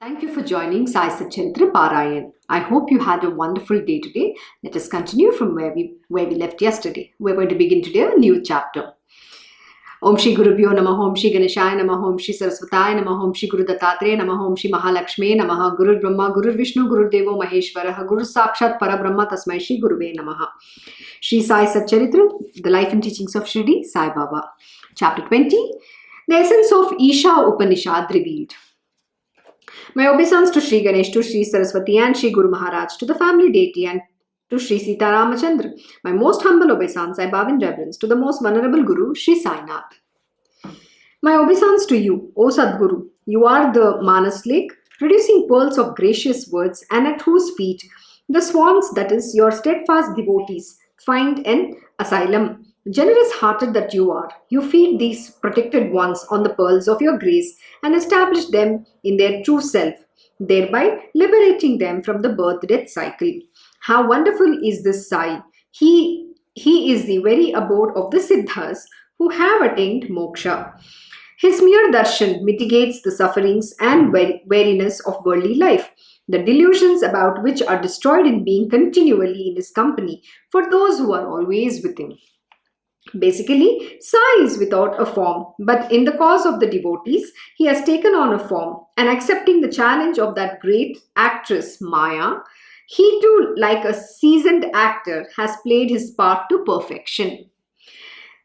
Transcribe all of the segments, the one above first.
Thank you for joining Sai Satcharita Parayan. I hope you had a wonderful day today. Let us continue from where we left yesterday. We're going to begin today a new chapter. Om Shri Gurubhyo Namaha, Om Shri Ganeshaya Namaha, Om Shri Saraswataya Namaha, Om Shri Guru Dattatreya Namaha, Om Shri Mahalakshmi Namaha, Guru Brahma, Guru Vishnu, Guru Devo Maheshwaraha, Guru Sakshat Parabrahma, Tasmai Shri Guruve Namaha. Shri Sai Satcharita, the life and teachings of Shirdi, Sai Baba. Chapter 20, the essence of Isha-Upanishad revealed. My obeisance to Shri Ganesh, to Shri Saraswati and Shri Guru Maharaj, to the family deity and to Shri Sita Ramachandra. My most humble obeisance I bow in reverence to the most venerable Guru, Shri Sai Nath. My obeisance to you, O Sadguru. You are the Manas lake, producing pearls of gracious words, and at whose feet the swans, that is, your steadfast devotees, find an asylum. Generous-hearted that you are, you feed these protected ones on the pearls of your grace and establish them in their true self, thereby liberating them from the birth-death cycle. How wonderful is this Sai! He is the very abode of the Siddhas who have attained moksha. His mere darshan mitigates the sufferings and weariness of worldly life, the delusions about which are destroyed in being continually in his company for those who are always with him. Basically, Sai is without a form, but in the cause of the devotees, he has taken on a form, and accepting the challenge of that great actress Maya, he too, like a seasoned actor, has played his part to perfection.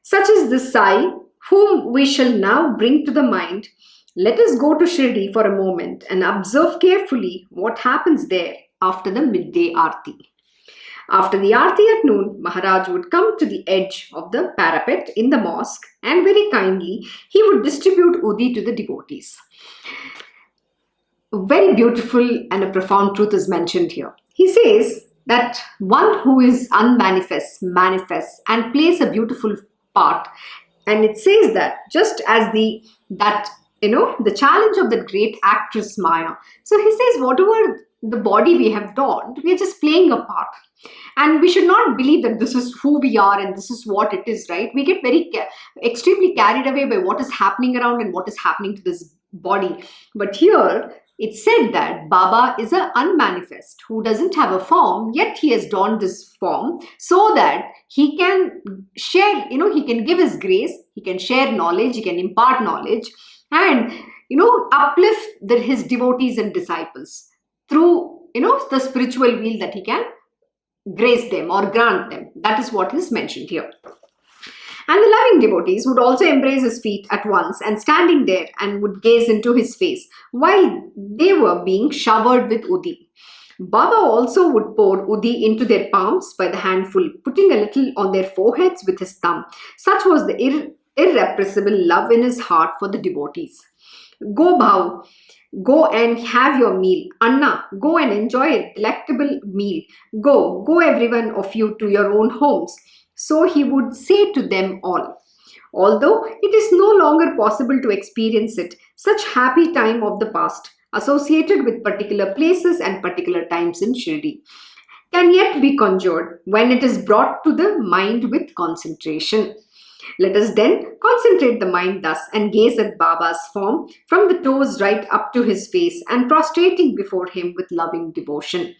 Such is this Sai, whom we shall now bring to the mind. Let us go to Shirdi for a moment and observe carefully what happens there after the midday Aarti. After the Aarti at noon, Maharaj would come to the edge of the parapet in the mosque and very kindly he would distribute Udi to the devotees. A very beautiful and a profound truth is mentioned here. He says that one who is unmanifest manifests and plays a beautiful part. And it says that just as the challenge of the great actress Maya. So he says whatever the body we have donned, we are just playing a part. And we should not believe that this is who we are and this is what it is, right? We get very extremely carried away by what is happening around and what is happening to this body. But here, it's said that Baba is an unmanifest who doesn't have a form, yet he has donned this form so that he can share, he can give his grace, he can share knowledge, he can impart knowledge and, uplift his devotees and disciples through, the spiritual wheel that he can grace them or grant them. That is what is mentioned here. And the loving devotees would also embrace his feet at once and standing there and would gaze into his face while they were being showered with Udi. Baba also would pour Udi into their palms by the handful, putting a little on their foreheads with his thumb. Such was the irrepressible love in his heart for the devotees. Go bow. Go and have your meal. Anna, go and enjoy a delectable meal. Go every one of you to your own homes. So he would say to them all. Although it is no longer possible to experience it, such happy time of the past, associated with particular places and particular times in Shirdi, can yet be conjured when it is brought to the mind with concentration. Let us then concentrate the mind thus and gaze at Baba's form from the toes right up to his face and prostrating before him with loving devotion.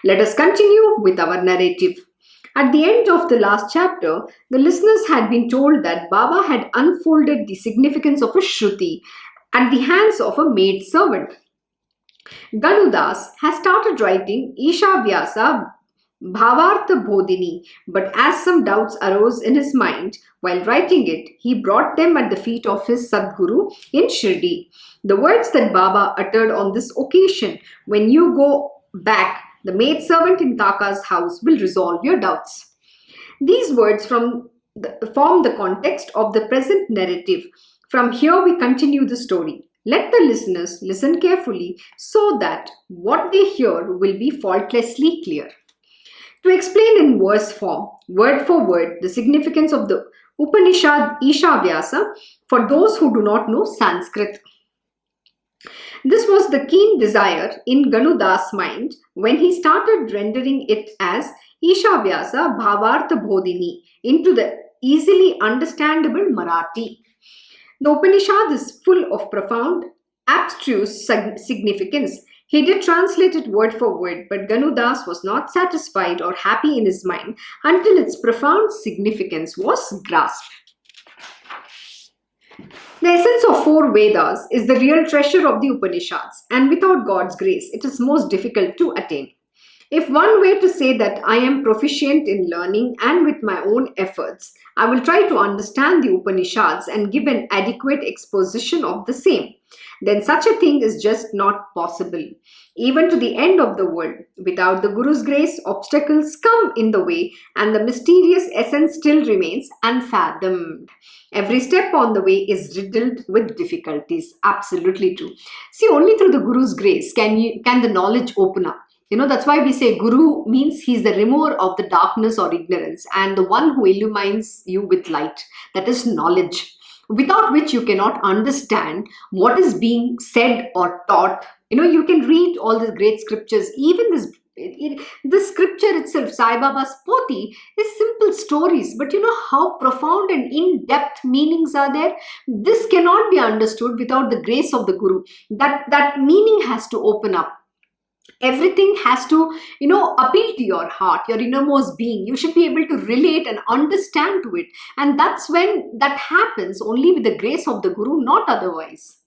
Let us continue with our narrative. At the end of the last chapter, the listeners had been told that Baba had unfolded the significance of a Shruti at the hands of a maid servant. Ganudas has started writing Isha Vyasa Bhavartha Bodhini, but as some doubts arose in his mind while writing it, he brought them at the feet of his Sadguru in Shirdi. The words that Baba uttered on this occasion, when you go back, the maidservant in Kaka's house will resolve your doubts. These words form the context of the present narrative. From here we continue the story. Let the listeners listen carefully so that what they hear will be faultlessly clear. To explain in verse form, word for word, the significance of the Upanishad Isha Vyasa for those who do not know Sanskrit. This was the keen desire in Ganudas' mind when he started rendering it as Isha Vyasa Bhavartha Bodhini into the easily understandable Marathi. The Upanishad is full of profound abstruse significance. He did translate it word for word, but Ganudas was not satisfied or happy in his mind until its profound significance was grasped. The essence of four Vedas is the real treasure of the Upanishads, and without God's grace, it is most difficult to attain. If one were to say that I am proficient in learning and with my own efforts, I will try to understand the Upanishads and give an adequate exposition of the same, then such a thing is just not possible. Even to the end of the world, without the Guru's grace, obstacles come in the way and the mysterious essence still remains unfathomed. Every step on the way is riddled with difficulties. Absolutely true. See, only through the Guru's grace can the knowledge open up. That's why we say Guru means he's the remover of the darkness or ignorance and the one who illumines you with light. That is knowledge, without which you cannot understand what is being said or taught. You can read all the great scriptures, even the scripture itself, Sai Baba's Poti, is simple stories, but how profound and in-depth meanings are there. This cannot be understood without the grace of the Guru. That meaning has to open up. Everything has to, appeal to your heart, your innermost being. You should be able to relate and understand to it. And that's when that happens, only with the grace of the Guru, not otherwise.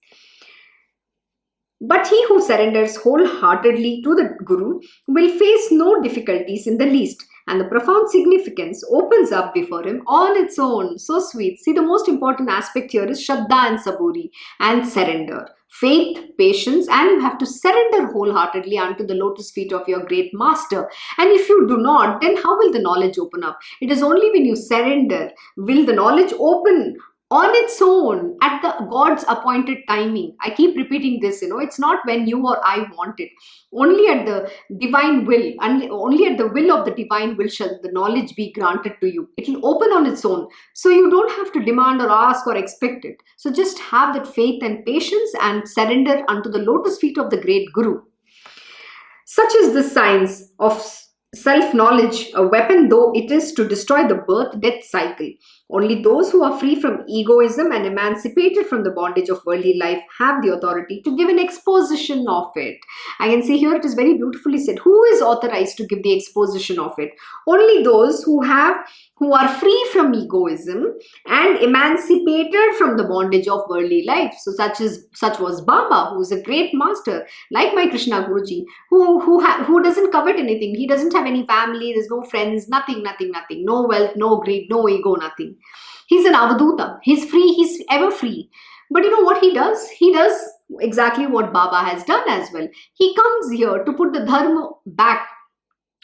But he who surrenders wholeheartedly to the Guru will face no difficulties in the least, and the profound significance opens up before him on its own. So sweet. See, the most important aspect here is Shraddha and Saburi and surrender. Faith, patience, and you have to surrender wholeheartedly unto the lotus feet of your great master. And if you do not, then how will the knowledge open up? It is only when you surrender will the knowledge open on its own at the God's appointed timing. I keep repeating this, it's not when you or I want it. Only at the divine will, and only at the will of the divine will shall the knowledge be granted to you. It will open on its own. So you don't have to demand or ask or expect it. So just have that faith and patience and surrender unto the lotus feet of the great Guru. Such is the science of self-knowledge, a weapon though it is to destroy the birth-death cycle. Only those who are free from egoism and emancipated from the bondage of worldly life have the authority to give an exposition of it. I can see here it is very beautifully said. Who is authorized to give the exposition of it? Only those who are free from egoism and emancipated from the bondage of worldly life. So such was Baba, who is a great master, like my Krishna Guruji, who doesn't covet anything. He doesn't have any family, there's no friends, nothing. No wealth, no greed, no ego, nothing. He's an avaduta. He's free. He's ever free. But what he does? He does exactly what Baba has done as well. He comes here to put the dharma back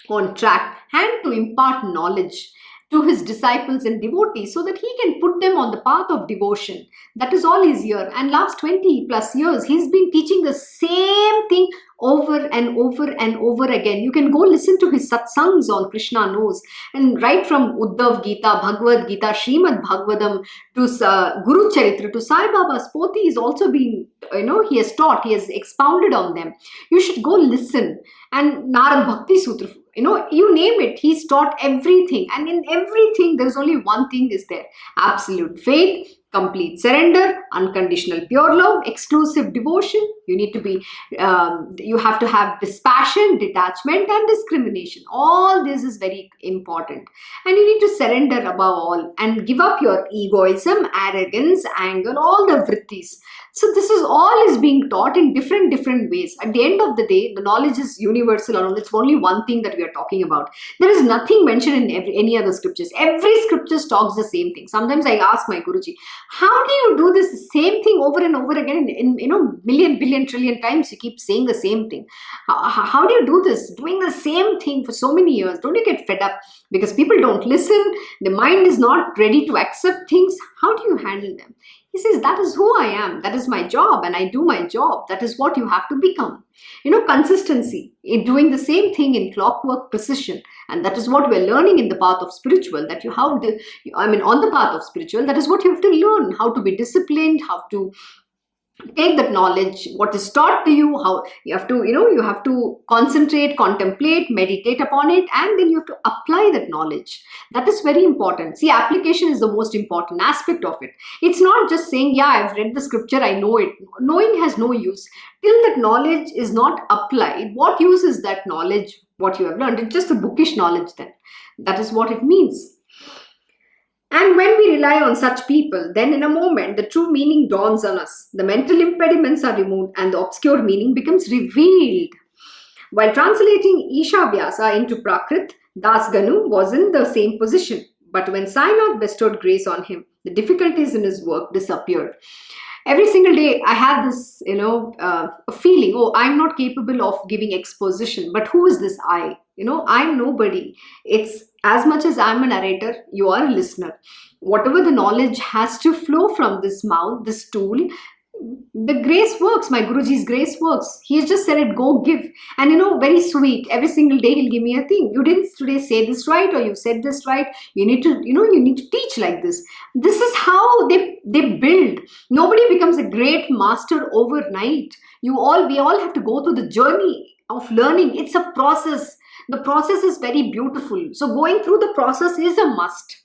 on track and to impart knowledge to his disciples and devotees so that he can put them on the path of devotion. That is all he's here. And last 20 plus years, he's been teaching the same thing over and over and over again. You can go listen to his satsangs on Krishna Knows, and right from Uddhav Gita, Bhagavad Gita, Srimad Bhagavatam to Guru Charitra to Sai Baba's Poti is also been, he has taught, he has expounded on them. You should go listen. And Narad Bhakti Sutra, you name it, he's taught everything. And in everything, there's only one thing is there: absolute faith, complete surrender, unconditional pure love, exclusive devotion. You need to be, you have to have dispassion, detachment, and discrimination. All this is very important. And you need to surrender above all and give up your egoism, arrogance, anger, all the vrittis. So this is all is being taught in different ways. At the end of the day, the knowledge is universal alone. It's only one thing that we are talking about. There is nothing mentioned in any other scriptures. Every scripture talks the same thing. Sometimes I ask my Guruji, how do you do this same thing over and over again in million, billion, trillion times? You keep saying the same thing. How do you do this? Doing the same thing for so many years. Don't you get fed up? Because people don't listen. The mind is not ready to accept things. How do you handle them? He says, that is who I am. That is my job, and I do my job. That is what you have to become. Consistency in doing the same thing in clockwork precision. And that is what we're learning in the path of spiritual, that on the path of spiritual, that is what you have to learn, how to be disciplined, how to Take that knowledge, what is taught to you, how you have to, you have to concentrate, contemplate, meditate upon it, and then you have to apply that knowledge. That is very important. See, application is the most important aspect of it. It's not just saying, yeah, I've read the scripture, I know it. Knowing has no use till that knowledge is not applied. What use is that knowledge, what you have learned? It's just a bookish knowledge then. That is what it means. And when we rely on such people, then in a moment the true meaning dawns on us. The mental impediments are removed and the obscure meaning becomes revealed. While translating Isha Vyasa into Prakrit, Das Ganu was in the same position. But when Sainath bestowed grace on him, the difficulties in his work disappeared. Every single day I had this, feeling, oh, I'm not capable of giving exposition. But who is this I? I'm nobody. It's as much as I'm a narrator, you are a listener. Whatever the knowledge has to flow from this mouth, this tool, the grace works. My Guruji's grace works. He has just said it, go give. And very sweet. Every single day he'll give me a thing. You didn't today say this right, or you said this right. You need to, you need to teach like this. This is how they build. Nobody becomes a great master overnight. We all have to go through the journey of learning. It's a process. The process is very beautiful. So going through the process is a must.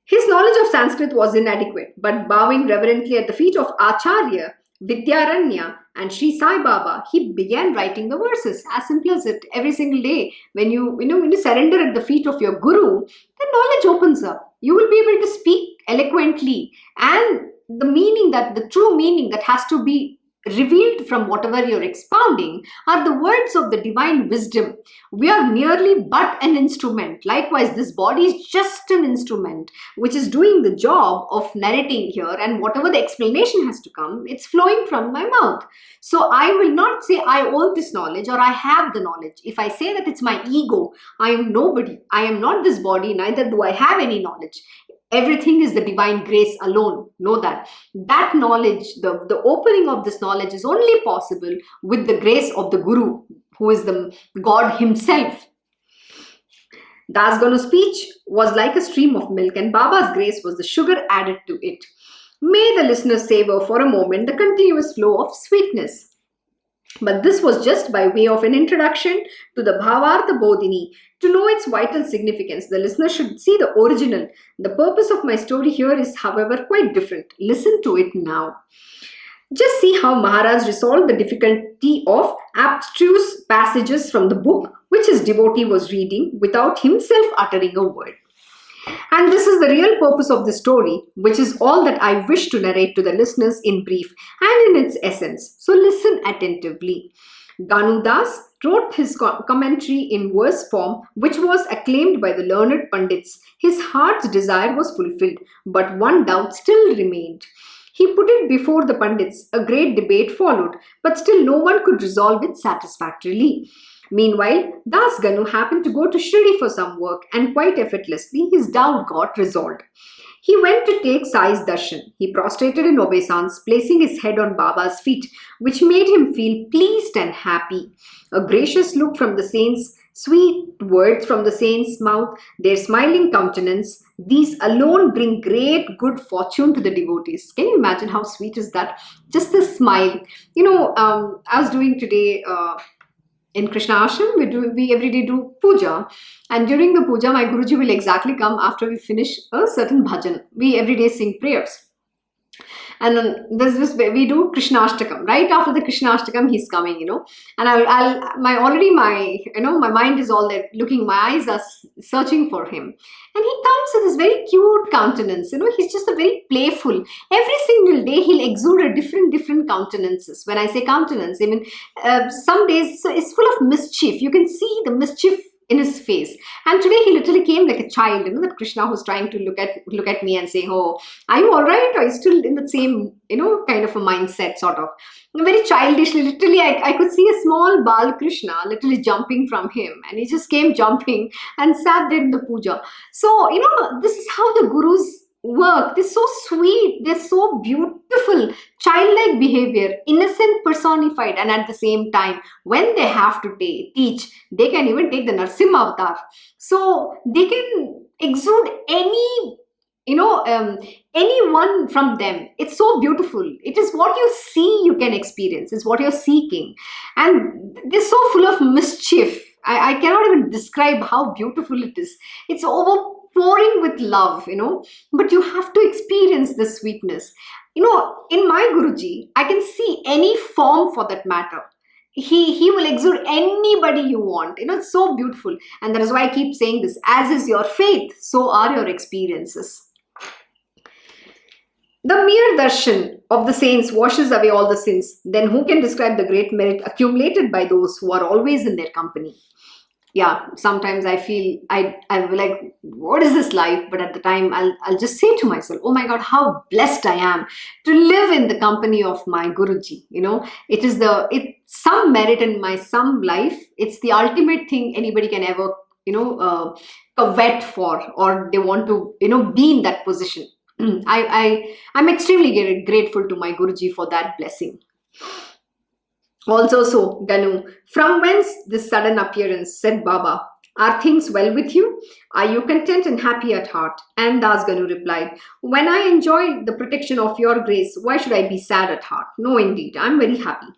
His knowledge of Sanskrit was inadequate, but bowing reverently at the feet of Acharya, Vidyaranya and Shri Sai Baba, he began writing the verses. As simple as it. Every single day, when you surrender at the feet of your Guru, the knowledge opens up. You will be able to speak eloquently, and the true meaning that has to be revealed from whatever you're expounding are the words of the divine wisdom. We are merely but an instrument. Likewise, this body is just an instrument which is doing the job of narrating here, and whatever the explanation has to come, it's flowing from my mouth. So I will not say I own this knowledge or I have the knowledge. If I say that, it's my ego. I am nobody. I am not this body, neither do I have any knowledge. Everything is the divine grace alone. Know that. That knowledge, the opening of this knowledge is only possible with the grace of the Guru, who is the God himself. Das Ganu's speech was like a stream of milk, and Baba's grace was the sugar added to it. May the listener savor for a moment the continuous flow of sweetness. But this was just by way of an introduction to the Bhavartha Bodhini. To know its vital significance, the listener should see the original. The purpose of my story here is, however, quite different. Listen to it now. Just see how Maharaj resolved the difficulty of abstruse passages from the book which his devotee was reading without himself uttering a word. And this is the real purpose of the story, which is all that I wish to narrate to the listeners in brief and in its essence. So listen attentively. Ganu Das wrote his commentary in verse form, which was acclaimed by the learned Pandits. His heart's desire was fulfilled, but one doubt still remained. He put it before the Pandits. A great debate followed, but still no one could resolve it satisfactorily. Meanwhile, Das Ganu happened to go to Shirdi for some work, and quite effortlessly his doubt got resolved. He went to take Sai's darshan. He prostrated in obeisance, placing his head on Baba's feet, which made him feel pleased and happy. A gracious look from the saints, sweet words from the saints' mouth, their smiling countenance, these alone bring great good fortune to the devotees. Can you imagine how sweet is that? Just a smile. I was doing today... in Krishna Ashram, we every day do puja, and during the puja, my Guruji will exactly come after we finish a certain bhajan. We every day sing prayers, and then there's this we do Krishna Ashtakam. Right after the Krishna Ashtakam, he's coming, and my mind is all there looking. My eyes are searching for him, and he comes with this very cute countenance. He's just a very playful. Every single day, he'll exude a different countenances. When I say countenance, I mean some days it's full of mischief. You can see the mischief in his face. And today he literally came like a child, that Krishna was trying to look at me and say, oh, are you all right? Or are you still in the same, kind of a mindset, sort of. Very childishly, literally, I could see a small Bal Krishna literally jumping from him. And he just came jumping and sat there in the puja. So, this is how the Gurus work. They're so sweet, they're so beautiful, childlike behavior, innocent personified, and at the same time, when they have to teach, they can even take the Narsimha avatar. So they can exude any anyone from them. It's so beautiful. It is what you see you can experience. It's what you're seeking. And they're so full of mischief. I cannot even describe how beautiful it is. It's overpouring with love, but you have to experience the sweetness. In my Guruji, I can see any form for that matter. He will exude anybody you want. It's so beautiful. And that is why I keep saying this: as is your faith, so are your experiences. The mere darshan of the saints washes away all the sins. Then who can describe the great merit accumulated by those who are always in their company? Yeah, sometimes I feel I'll be like, what is this life? But at the time, I'll just say to myself, oh my God, how blessed I am to live in the company of my Guruji. It's some merit in my some life. It's the ultimate thing anybody can ever covet for, or they want to be in that position. I'm extremely grateful to my Guruji for that blessing. Also, so, Ganu, from whence this sudden appearance, said Baba. Are things well with you? Are you content and happy at heart? And Das Ganu replied, when I enjoy the protection of your grace, why should I be sad at heart? No, indeed, I'm very happy.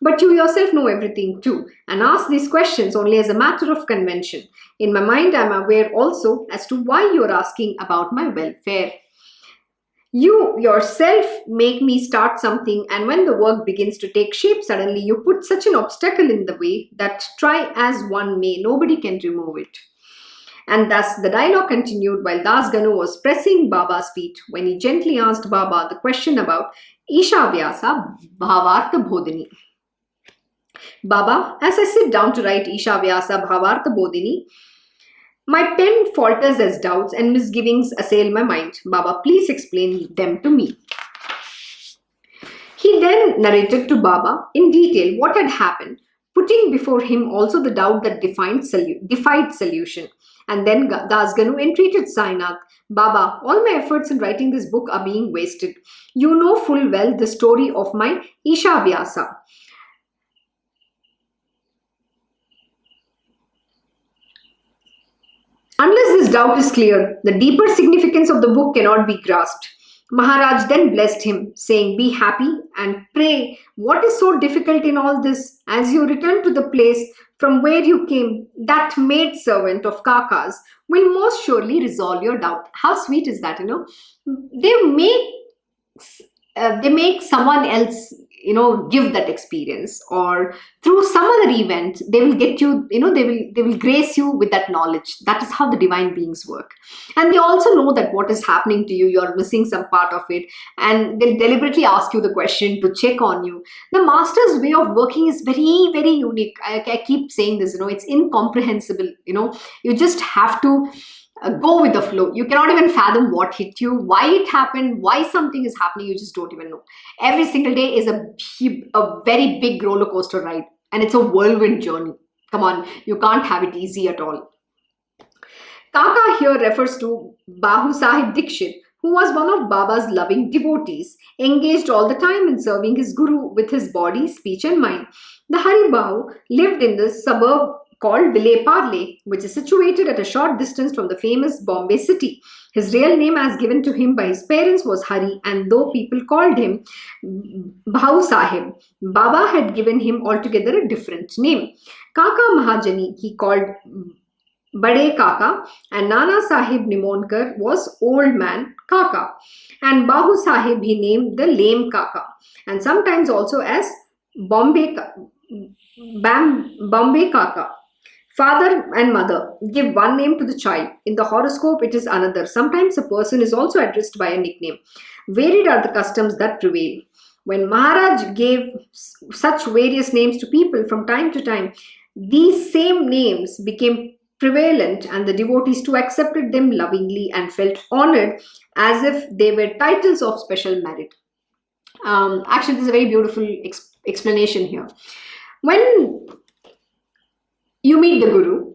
But you yourself know everything too, and ask these questions only as a matter of convention. In my mind, I'm aware also as to why you're asking about my welfare. You yourself make me start something, and when the work begins to take shape, suddenly you put such an obstacle in the way that, try as one may, nobody can remove it. And thus the dialogue continued while Das Ganu was pressing Baba's feet when he gently asked Baba the question about Isha-Vyasa Bhavartha Bodhini. Baba, as I sit down to write Isha-Vyasa Bhavartha Bodhini, my pen falters as doubts and misgivings assail my mind. Baba, please explain them to me. He then narrated to Baba in detail what had happened, putting before him also the doubt that defied solution. And then Das Ganu entreated Sainath, Baba, all my efforts in writing this book are being wasted. You know full well the story of my Isha-Vyasa. Unless this doubt is clear, the deeper significance of the book cannot be grasped. Maharaj then blessed him, saying, be happy and pray. What is so difficult in all this? As you return to the place from where you came, that maid servant of Kaka's will most surely resolve your doubt. How sweet is that, They make someone else give that experience, or through some other event they will get you, they will grace you with that knowledge. That is how the divine beings work. And they also know that what is happening to you, you're missing some part of it, and they'll deliberately ask you the question to check on you. The master's way of working is very, very unique. I keep saying this, it's incomprehensible. You just have to go with the flow. You cannot even fathom what hit you, why it happened, why something is happening. You just don't even know. Every single day is a very big roller coaster ride, and it's a whirlwind journey. Come on, you can't have it easy at all. Kaka here refers to Bahu Sahib Dikshit, who was one of Baba's loving devotees, engaged all the time in serving his guru with his body, speech and mind. The Hari Bahu lived in the suburb called Bile Parle, which is situated at a short distance from the famous Bombay city. His real name as given to him by his parents was Hari, and though people called him Bahu Sahib, Baba had given him altogether a different name. Kaka Mahajani he called Bade Kaka, and Nana Sahib Nimonkar was Old Man Kaka, and Bahu Sahib he named the Lame Kaka, and sometimes also as Bombay Kaka. Father and mother give one name to the child. In the horoscope, it is another. Sometimes a person is also addressed by a nickname. Varied are the customs that prevail. When Maharaj gave such various names to people from time to time, these same names became prevalent, and the devotees too accepted them lovingly and felt honored as if they were titles of special merit. Actually, this is a very beautiful explanation here. When you meet the Guru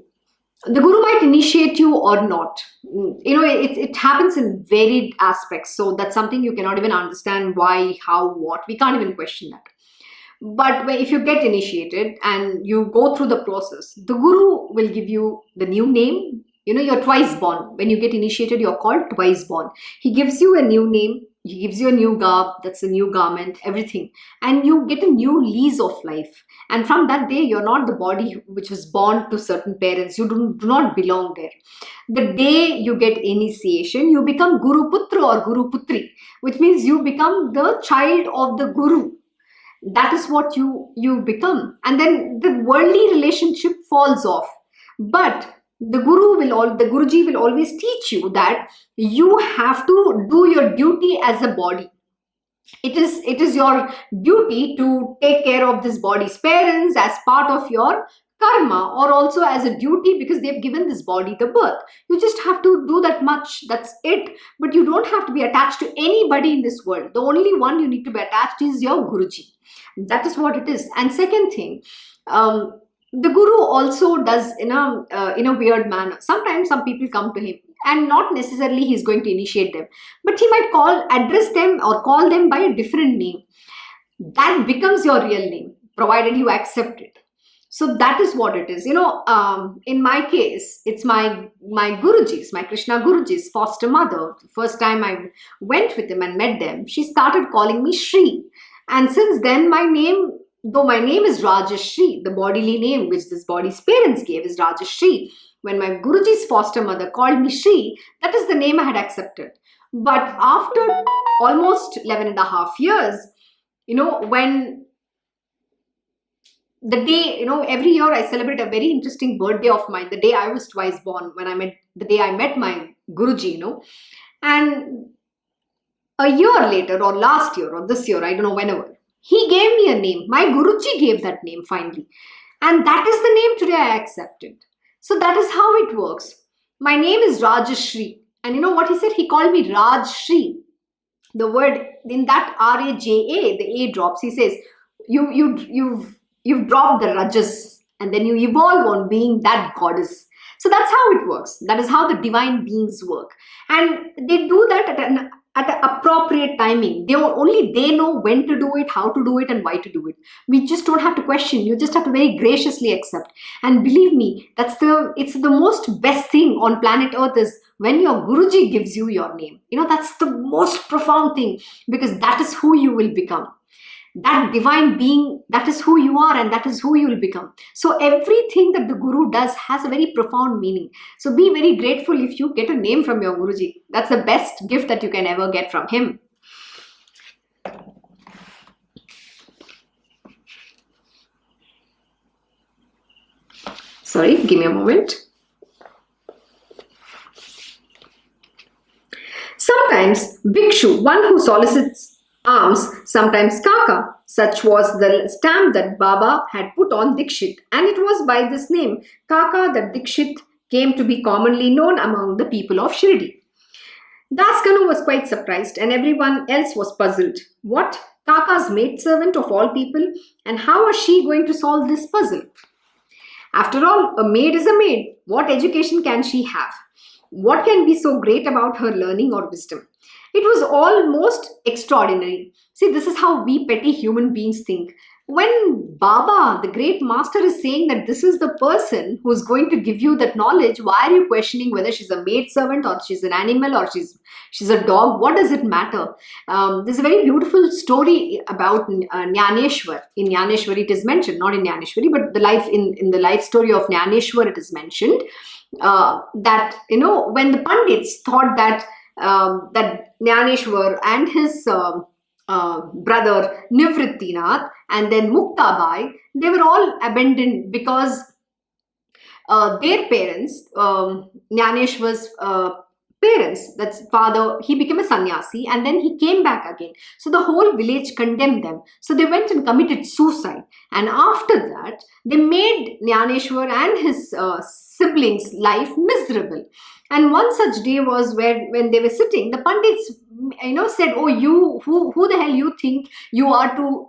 might initiate you or not. It happens in varied aspects. So that's something you cannot even understand why, how, what. We can't even question that. But if you get initiated and you go through the process, the Guru will give you the new name, You're twice born. When you get initiated, you're called twice born. He gives you a new name, he gives you a new garb, that's a new garment, everything. And you get a new lease of life. And from that day, you're not the body which was born to certain parents. You do not belong there. The day you get initiation, you become Guru Putra or Guru Putri, which means you become the child of the Guru. That is what you become. And then the worldly relationship falls off. But the Guruji will always teach you that you have to do your duty as a body. It is your duty to take care of this body's parents as part of your karma, or also as a duty because they've given this body the birth. You just have to do that much, that's it. But you don't have to be attached to anybody in this world. The only one you need to be attached is your Guruji. That is what it is. And second thing, the Guru also does in a weird manner. Sometimes some people come to him and not necessarily he's going to initiate them, but he might address them or call them by a different name. That becomes your real name, provided you accept it. So that is what it is. In my case, it's my Guruji's, my Krishna Guruji's foster mother. First time I went with him and met them, she started calling me Shri. And since then, though my name is RajShree, the bodily name which this body's parents gave is RajShree. When my Guruji's foster mother called me Shri, that is the name I had accepted. But after almost 11 and a half years, when the day, every year I celebrate a very interesting birthday of mine, the day I was twice born, the day I met my Guruji, and a year later or last year or this year, I don't know, whenever, he gave me a name. My Guruji gave that name finally. And that is the name today I accepted. So that is how it works. My name is RajShree. And you know what he said? He called me RajShree. The word in that R-A-J-A, the A drops. He says, you've dropped the Rajas and then you evolve on being that goddess. So that's how it works. That is how the divine beings work. And they do that at an appropriate timing. Only they know when to do it, how to do it, and why to do it. We just don't have to question. You just have to very graciously accept. And believe me, it's the most best thing on planet Earth is when your Guruji gives you your name. That's the most profound thing, because that is who you will become. That divine being, that is who you are, and that is who you will become. So everything that the Guru does has a very profound meaning. So be very grateful if you get a name from your Guruji. That's the best gift that you can ever get from him. Sorry, give me a moment. Sometimes Bhikshu, one who solicits alms, sometimes Kaka. Such was the stamp that Baba had put on Dikshit, and it was by this name, Kaka, that Dikshit came to be commonly known among the people of Shirdi. Daskanu was quite surprised, and everyone else was puzzled. What? Kaka's maidservant of all people? And how was she going to solve this puzzle? After all, a maid is a maid. What education can she have? What can be so great about her learning or wisdom? It was almost extraordinary. See, this is how we petty human beings think. When Baba, the great master, is saying that this is the person who's going to give you that knowledge, why are you questioning whether she's a maid servant or she's an animal or she's a dog? What does it matter? There's a very beautiful story about Jnaneshwar. In Jnaneshwar it is mentioned, not in Jnaneshwari, but in the life story of Jnaneshwar it is mentioned that, when the Pandits thought that Jnaneshwar and his brother Nivrittinath and then Muktabai, they were all abandoned because their parents, Jnaneshwar's parents, that's father, he became a sannyasi and then he came back again. So the whole village condemned them. So they went and committed suicide. And after that, they made Jnaneshwar and his siblings' life miserable. And one such day was when they were sitting, the Pandits, said, oh, you, who the hell you think you are to,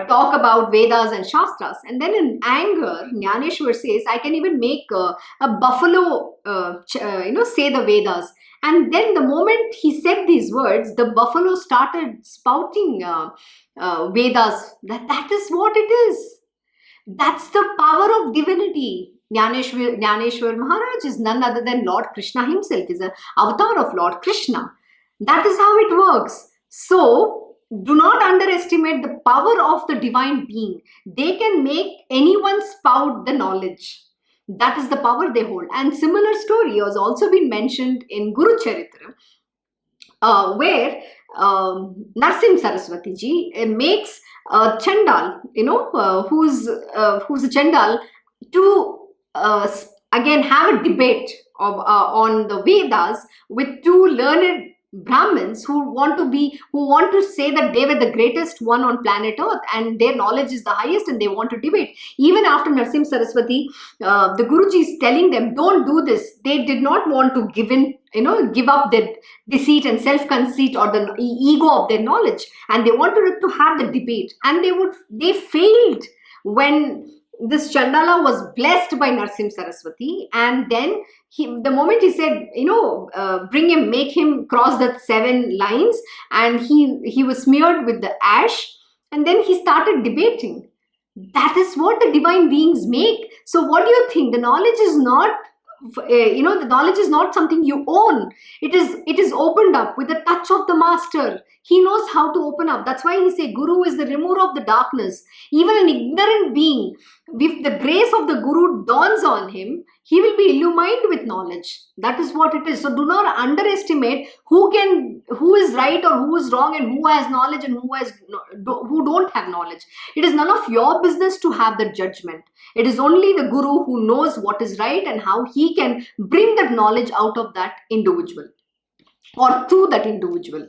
talk about Vedas and Shastras? And then in anger, Jnaneshwar says, I can even make a buffalo, say the Vedas. And then the moment he said these words, the buffalo started spouting Vedas. That is what it is. That's the power of divinity. Jnaneshwar Maharaj is none other than Lord Krishna himself, is an avatar of Lord Krishna. That is how it works. So, do not underestimate the power of the divine being. They can make anyone spout the knowledge. That is the power they hold. And similar story has also been mentioned in Guru Charitra, where Narsim Saraswati ji makes Chandal, who's a Chandal, to again have a debate on the Vedas with two learned Brahmins who want to say that they were the greatest one on planet Earth and their knowledge is the highest, and they want to debate. Even after Narsim Saraswati, the Guruji is telling them, don't do this. They did not want to give up their deceit and self-conceit or the ego of their knowledge, and they wanted to have the debate, and they failed when this Chandala was blessed by Narsim Saraswati, and then the moment he said, bring him, make him cross that 7 lines, and he was smeared with the ash, and then he started debating. That is what the divine beings make. So what do you think? The knowledge is not, the knowledge is not something you own. It is opened up with the touch of the master. He knows how to open up. That's why he say Guru is the remover of the darkness. Even an ignorant being, if the grace of the Guru dawns on him, he will be illumined with knowledge. That is what it is. So do not underestimate who is right or who is wrong, and who has knowledge and who don't have knowledge. It is none of your business to have that judgment. It is only the Guru who knows what is right and how he can bring that knowledge out of that individual or through that individual.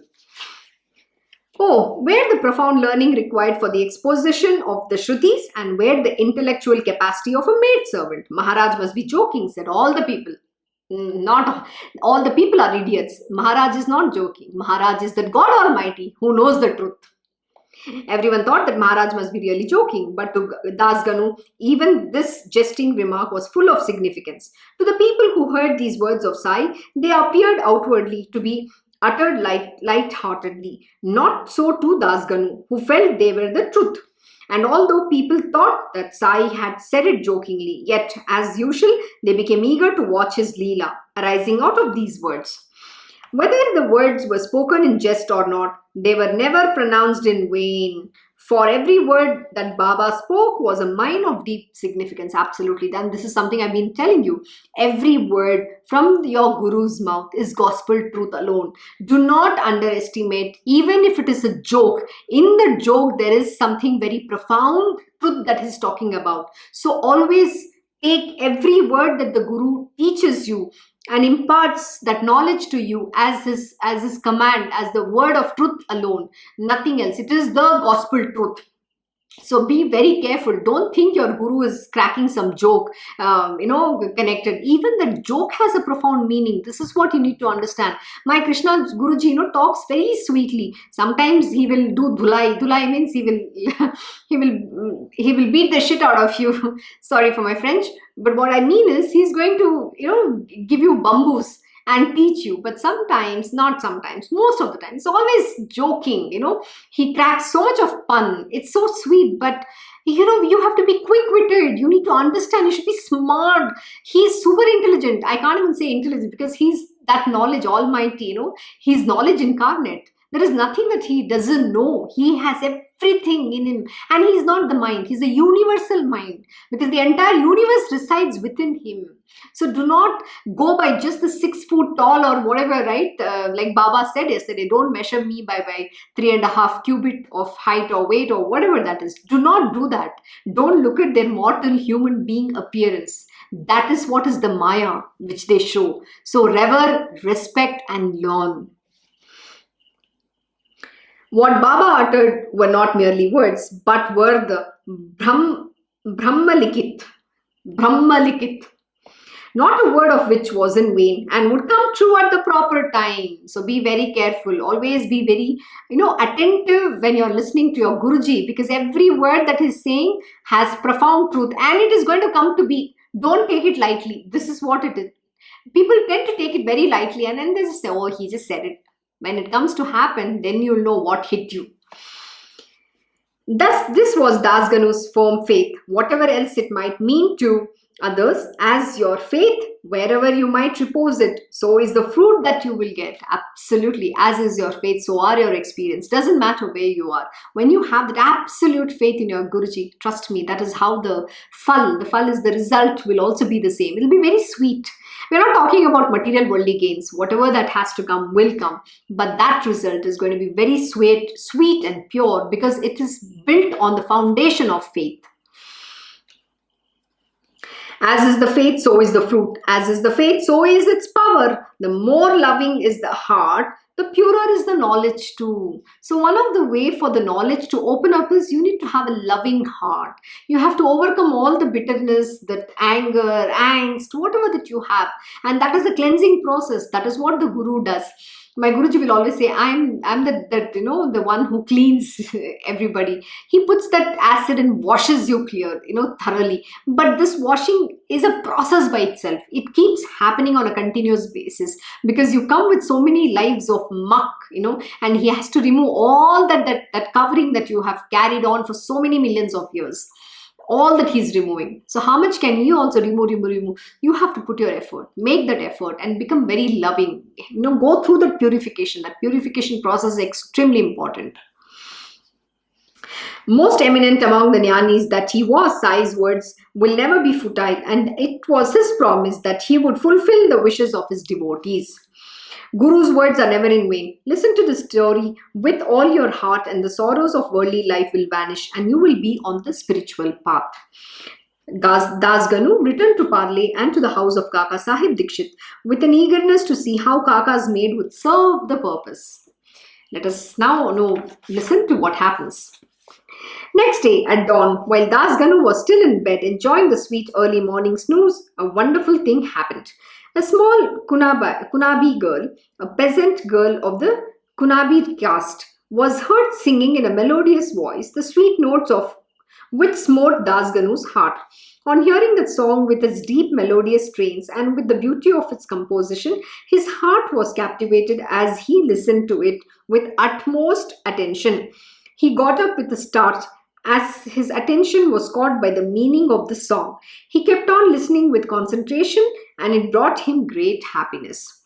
Where the profound learning required for the exposition of the Shrutis, and where the intellectual capacity of a maidservant. Maharaj must be joking, said all the people. Not all the people are idiots. Maharaj is not joking. Maharaj is the God Almighty who knows the truth. Everyone thought that Maharaj must be really joking, but to Das Ganu, even this jesting remark was full of significance. To the people who heard these words of Sai, they appeared outwardly to be uttered light-heartedly. Not so to Das Ganu, who felt they were the truth. And although people thought that Sai had said it jokingly, yet, as usual, they became eager to watch his Leela arising out of these words. Whether the words were spoken in jest or not, they were never pronounced in vain. For every word that Baba spoke was a mine of deep significance. Absolutely. And this is something I've been telling you. Every word from your Guru's mouth is gospel truth alone. Do not underestimate, even if it is a joke. In the joke, there is something very profound truth that he's talking about. So always take every word that the Guru teaches you and imparts that knowledge to you as his command, as the word of truth alone, nothing else. It is the gospel truth. So be very careful. Don't think your Guru is cracking some joke, connected. Even the joke has a profound meaning. This is what you need to understand. My Krishna Guruji, talks very sweetly. Sometimes he will do dhulai. Dhulai means he will beat the shit out of you. Sorry for my French. But what I mean is he's going to, give you bamboos and teach you. But sometimes, not sometimes, most of the time, it's always joking, He cracks so much of pun. It's so sweet, but you have to be quick-witted. You need to understand. You should be smart. He's super intelligent. I can't even say intelligent because he's that knowledge almighty, He's knowledge incarnate. There is nothing that he doesn't know. He has everything in him. And he's not the mind. He's a universal mind. Because the entire universe resides within him. So do not go by just the 6 foot tall or whatever, right? Like Baba said yesterday, don't measure me by 3.5 cubit of height or weight or whatever that is. Do not do that. Don't look at their mortal human being appearance. That is what is the Maya which they show. So revere, respect and learn. What Baba uttered were not merely words, but were the Brahmalikit. Not a word of which was in vain and would come true at the proper time. So be very careful. Always be very, attentive when you're listening to your Guruji, because every word that he's saying has profound truth and it is going to come to be. Don't take it lightly. This is what it is. People tend to take it very lightly and then they just say, oh, he just said it. When it comes to happen, then you'll know what hit you. Thus, this was Das Ganu's firm faith, whatever else it might mean to others, as your faith, wherever you might repose it, so is the fruit that you will get. Absolutely, as is your faith, so are your experience. Doesn't matter where you are. When you have that absolute faith in your Guruji, trust me, that is how the phal is the result, will also be the same. It'll be very sweet. We're not talking about material worldly gains. Whatever that has to come will come. But that result is going to be very sweet and pure, because it is built on the foundation of faith. As is the faith, so is the fruit. As is the faith, so is its power. The more loving is the heart, the purer is the knowledge too. So one of the way for the knowledge to open up is you need to have a loving heart. You have to overcome all the bitterness, that anger, angst, whatever that you have. And that is a cleansing process. That is what the Guru does. My Guruji will always say, I'm the one who cleans everybody. He puts that acid and washes you clear, thoroughly. But this washing is a process by itself. It keeps happening on a continuous basis, because you come with so many lives of muck, and he has to remove all that covering that you have carried on for so many millions of years. All that he's removing. So how much can you also remove? You have to put your effort, make that effort, and become very loving. Go through that purification. That purification process is extremely important. Most eminent among the jnanis that he was, Sai's words will never be futile, and it was his promise that he would fulfill the wishes of his devotees. Guru's words are never in vain. Listen to the story with all your heart, and the sorrows of worldly life will vanish, and you will be on the spiritual path. Das Ganu returned to Parle and to the house of Kaka Sahib Dikshit with an eagerness to see how Kaka's maid would serve the purpose. Let us now listen to what happens. Next day at dawn, while Das Ganu was still in bed enjoying the sweet early morning snooze, a wonderful thing happened. A small Kunabi girl, a peasant girl of the Kunabi caste, was heard singing in a melodious voice the sweet notes of which smote Das Ganu's heart. On hearing that song with its deep melodious strains and with the beauty of its composition, his heart was captivated as he listened to it with utmost attention. He got up with a start as his attention was caught by the meaning of the song. He kept on listening with concentration, and it brought him great happiness.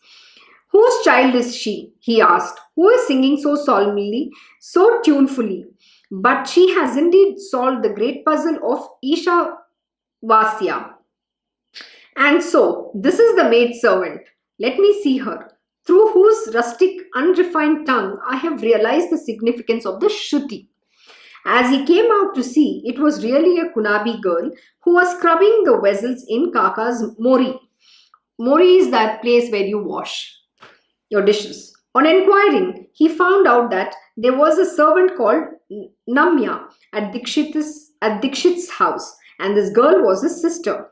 "Whose child is she?" he asked. "Who is singing so solemnly, so tunefully? But she has indeed solved the great puzzle of Isha-Vasya. And so, this is the maid servant. Let me see her, through whose rustic, unrefined tongue I have realized the significance of the Shruti." As he came out to see, it was really a Kunabi girl who was scrubbing the vessels in Kaka's mori. Mori is that place where you wash your dishes. On inquiring, he found out that there was a servant called Namya at Dikshit's house, and this girl was his sister.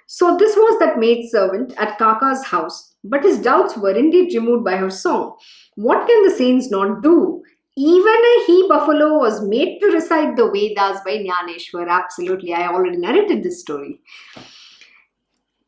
So this was that maid servant at Kaka's house, but his doubts were indeed removed by her song. What can the saints not do? Even a he-buffalo was made to recite the Vedas by Jnaneshwar. Absolutely, I already narrated this story.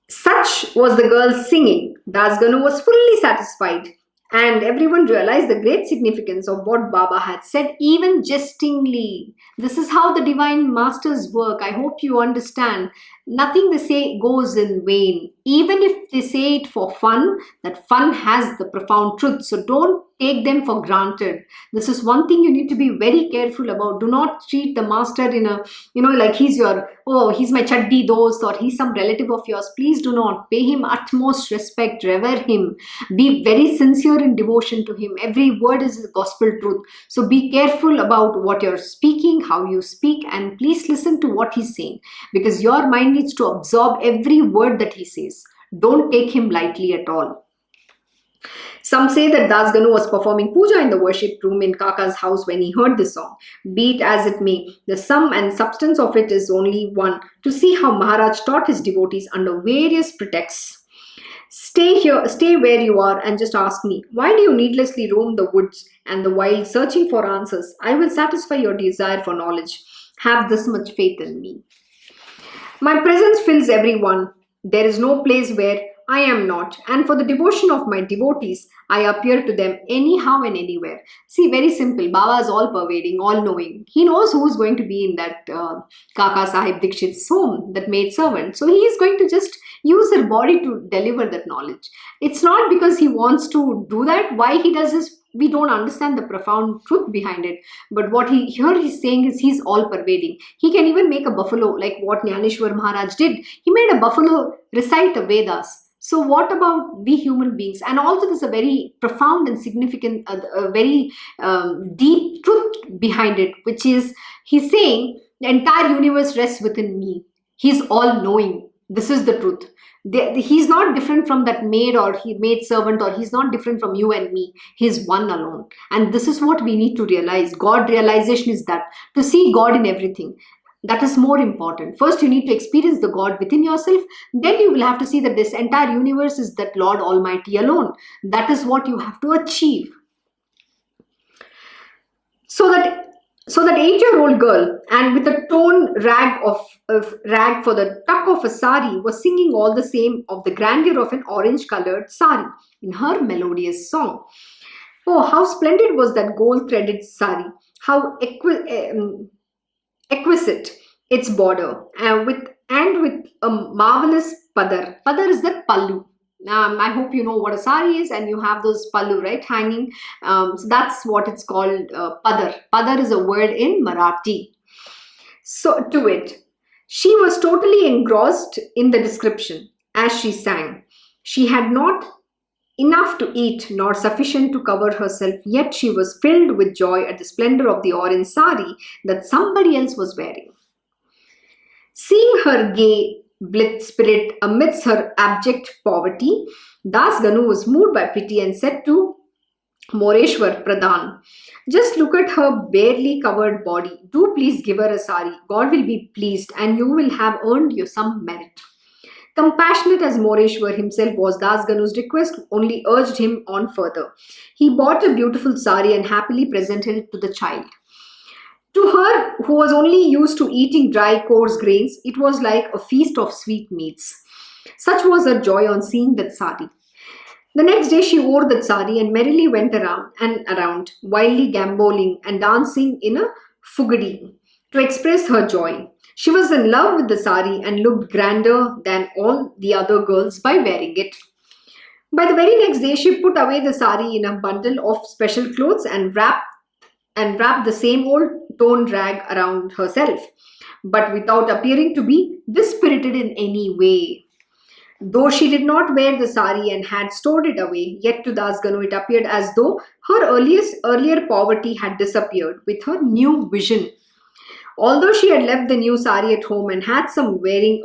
Such was the girl's singing. Das Ganu was fully satisfied, and everyone realized the great significance of what Baba had said, even jestingly. This is how the divine masters work. I hope you understand. Nothing they say goes in vain. Even if they say it for fun, that fun has the profound truth. So don't take them for granted. This is one thing you need to be very careful about. Do not treat the master in a, like he's my chaddi dost, or he's some relative of yours. Please do not. Pay him utmost respect. Revere him. Be very sincere in devotion to him. Every word is gospel truth. So be careful about what you're speaking, how you speak, and please listen to what he's saying, because your mind needs to absorb every word that he says. Don't take him lightly at all. Some say that Das Ganu was performing puja in the worship room in Kaka's house when he heard the song. Be it as it may, the sum and substance of it is only one: to see how Maharaj taught his devotees under various pretexts. Stay where you are and just ask me. Why do you needlessly roam the woods and the wild searching for answers? I will satisfy your desire for knowledge. Have this much faith in me. My presence fills everyone. There is no place where I am not. And for the devotion of my devotees, I appear to them anyhow and anywhere. See, very simple. Baba is all pervading, all knowing. He knows who's going to be in that Kaka Sahib Dikshit's home, that maid servant. So he is going to just use her body to deliver that knowledge. It's not because he wants to do that. Why he does this, we don't understand the profound truth behind it. But what he's saying is he's all pervading. He can even make a buffalo, like what Jnaneshwar Maharaj did. He made a buffalo recite the Vedas. So what about we human beings? And also there's a very profound and significant, a very deep truth behind it, which is he's saying the entire universe rests within me. He's all knowing. This is the truth. He's not different from that maid or maid servant, or he's not different from you and me. He's one alone. And this is what we need to realize. God realization is that, to see God in everything. That is more important. First, you need to experience the God within yourself. Then you will have to see that this entire universe is that Lord Almighty alone. That is what you have to achieve. So that 8-year-old girl, and with a torn rag for the tuck of a sari, was singing all the same of the grandeur of an orange-colored sari in her melodious song. Oh, how splendid was that gold-threaded sari! How exquisite its border, with a marvelous padar. Padar is the pallu. I hope you know what a sari is, and you have those pallu, right, hanging. So that's what it's called, padar. Padar is a word in Marathi. So to it, she was totally engrossed in the description as she sang. She had not enough to eat, nor sufficient to cover herself, yet she was filled with joy at the splendor of the orange sari that somebody else was wearing. Seeing her gay, blithe spirit amidst her abject poverty, Das Ganu was moved by pity and said to Moreshwar Pradhan, "Just look at her barely covered body. Do please give her a sari. God will be pleased and you will have earned you some merit." Compassionate as Moreshwar himself was, Das Ganu's request only urged him on further. He bought a beautiful sari and happily presented it to the child. To her, who was only used to eating dry, coarse grains, it was like a feast of sweet meats. Such was her joy on seeing that sari. The next day she wore that sari and merrily went around and around, wildly gamboling and dancing in a fugadi to express her joy. She was in love with the sari and looked grander than all the other girls by wearing it. By the very next day, she put away the sari in a bundle of special clothes and wrapped the same old torn rag around herself, but without appearing to be dispirited in any way. Though she did not wear the sari and had stored it away, yet to Das Ganu it appeared as though her earlier poverty had disappeared with her new vision. Although she had left the new sari at home and had come wearing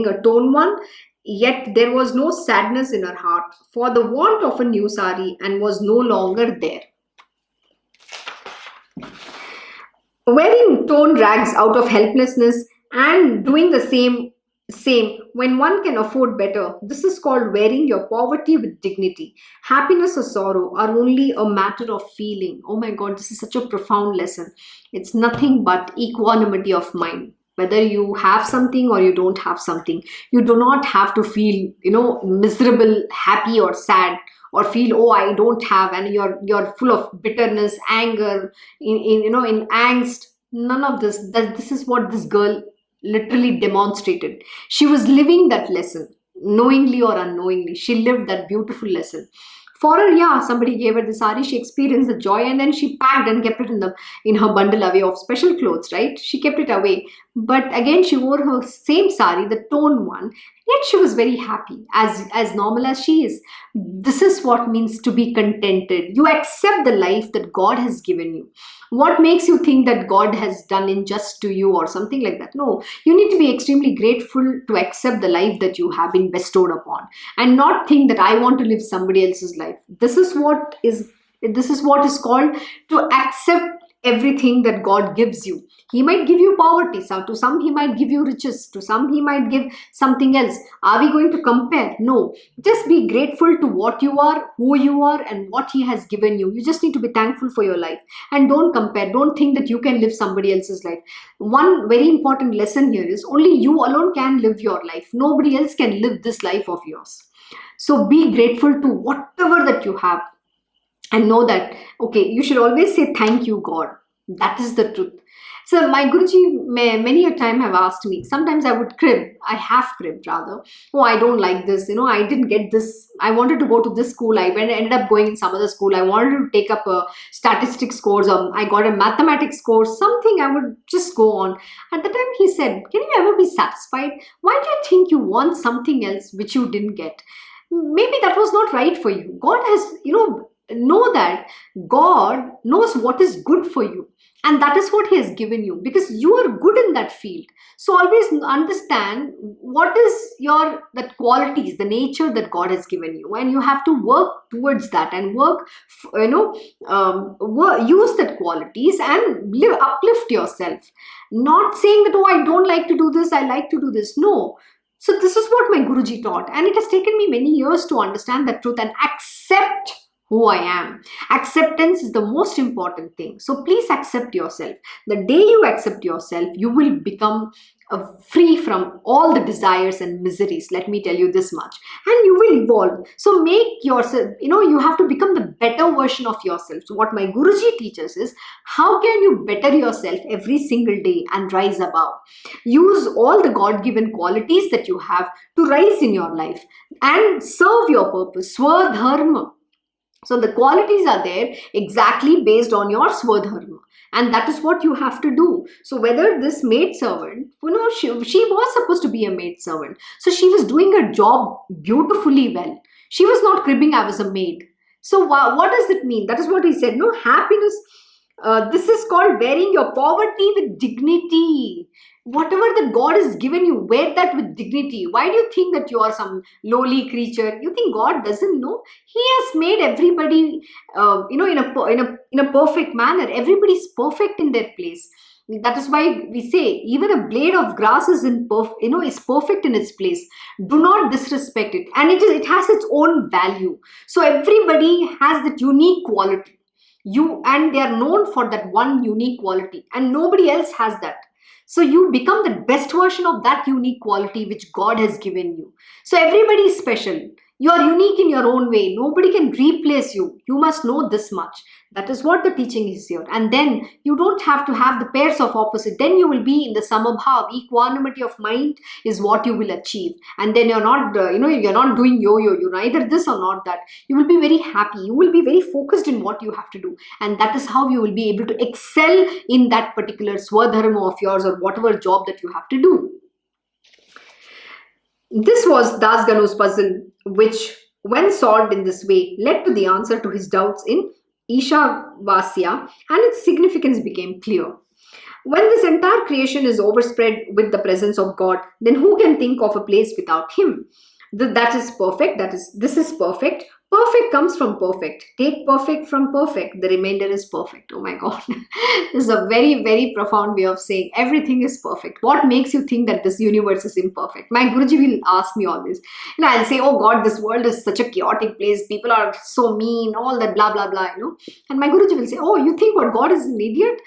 a torn one, yet there was no sadness in her heart for the want of a new sari and was no longer there. Wearing torn rags out of helplessness and doing the same when one can afford better, this is called wearing your poverty with dignity. Happiness or sorrow are only a matter of feeling. Oh my God, this is such a profound lesson. It's nothing but equanimity of mind. Whether you have something or you don't have something, you do not have to feel, miserable, happy or sad, or feel, oh, I don't have, and you're full of bitterness, anger, in angst. None of this. This is what this girl literally demonstrated. She was living that lesson, knowingly or unknowingly. She lived that beautiful lesson. For her, yeah, somebody gave her the sari, she experienced the joy, and then she packed and kept it in her bundle away of special clothes, right? She kept it away. But again, she wore her same sari, the torn one, yet she was very happy, as normal as she is. This is what means to be contented. You accept the life that God has given you. What makes you think that God has done injustice to you or something like that? No, you need to be extremely grateful to accept the life that you have been bestowed upon, and not think that I want to live somebody else's life. This is what is called to accept everything that God gives you. He might give you poverty. So to some, He might give you riches. To some, He might give something else. Are we going to compare? No. Just be grateful to what you are, who you are, and what He has given you. You just need to be thankful for your life. And don't compare. Don't think that you can live somebody else's life. One very important lesson here is only you alone can live your life. Nobody else can live this life of yours. So be grateful to whatever that you have. And know that, okay, you should always say, thank you, God. That is the truth. So my Guruji many a time have asked me, sometimes I would crib, I have cribbed rather, oh, I don't like this, I didn't get this, I wanted to go to this school, ended up going in some other school, I wanted to take up a statistics course, or I got a mathematics course, something I would just go on. At the time he said, can you ever be satisfied? Why do you think you want something else which you didn't get? Maybe that was not right for you. God has, know that God knows what is good for you, and that is what He has given you, because you are good in that field. So always understand what is that qualities, the nature that God has given you, and you have to work towards that and use that qualities and uplift yourself. Not saying that, oh, I don't like to do this, I like to do this. No. So this is what my Guruji taught, and it has taken me many years to understand that truth and accept who I am. Acceptance is the most important thing. So please accept yourself. The day you accept yourself, you will become free from all the desires and miseries. Let me tell you this much. And you will evolve. So make yourself, you have to become the better version of yourself. So what my Guruji teaches is, how can you better yourself every single day and rise above? Use all the God-given qualities that you have to rise in your life and serve your purpose. Swadharma. So the qualities are there exactly based on your swadharma, and that is what you have to do. So whether this maid servant, she was supposed to be a maid servant. So she was doing her job beautifully well. She was not cribbing, I was a maid. So what does it mean? That is what he said. No, happiness, this is called wearing your poverty with dignity. Whatever that God has given you, wear that with dignity. Why do you think that you are some lowly creature? You think God doesn't know? He has made everybody, in a perfect manner. Everybody is perfect in their place. That is why we say even a blade of grass is is perfect in its place. Do not disrespect it, and it has its own value. So everybody has that unique quality. And they are known for that one unique quality, and nobody else has that. So you become the best version of that unique quality which God has given you. So everybody is special. You are unique in your own way. Nobody can replace you. You must know this much. That is what the teaching is here. And then you don't have to have the pairs of opposite. Then you will be in the samabhav. Equanimity of mind is what you will achieve. And then you're not, you're not doing yo-yo. You're neither this or not that. You will be very happy. You will be very focused in what you have to do. And that is how you will be able to excel in that particular swadharma of yours, or whatever job that you have to do. This was Das Ganu's puzzle, which, when solved in this way, led to the answer to his doubts in Isha-Vasya, and its significance became clear. When this entire creation is overspread with the presence of God, then who can think of a place without Him? That is perfect. This is perfect. Perfect comes from perfect. Take perfect from perfect. The remainder is perfect. Oh my God. This is a very, very profound way of saying everything is perfect. What makes you think that this universe is imperfect? My Guruji will ask me always. I'll say, oh God, this world is such a chaotic place. People are so mean, all that blah, blah, blah, And my Guruji will say, oh, you think what, God is an idiot?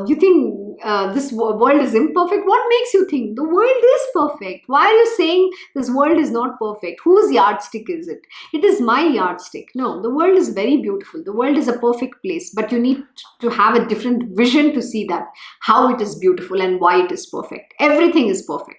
You think this world is imperfect? What makes you think? The world is perfect. Why are you saying this world is not perfect? Whose yardstick is it? It is my yardstick. No, the world is very beautiful. The world is a perfect place, but you need to have a different vision to see that, how it is beautiful and why it is perfect. Everything is perfect.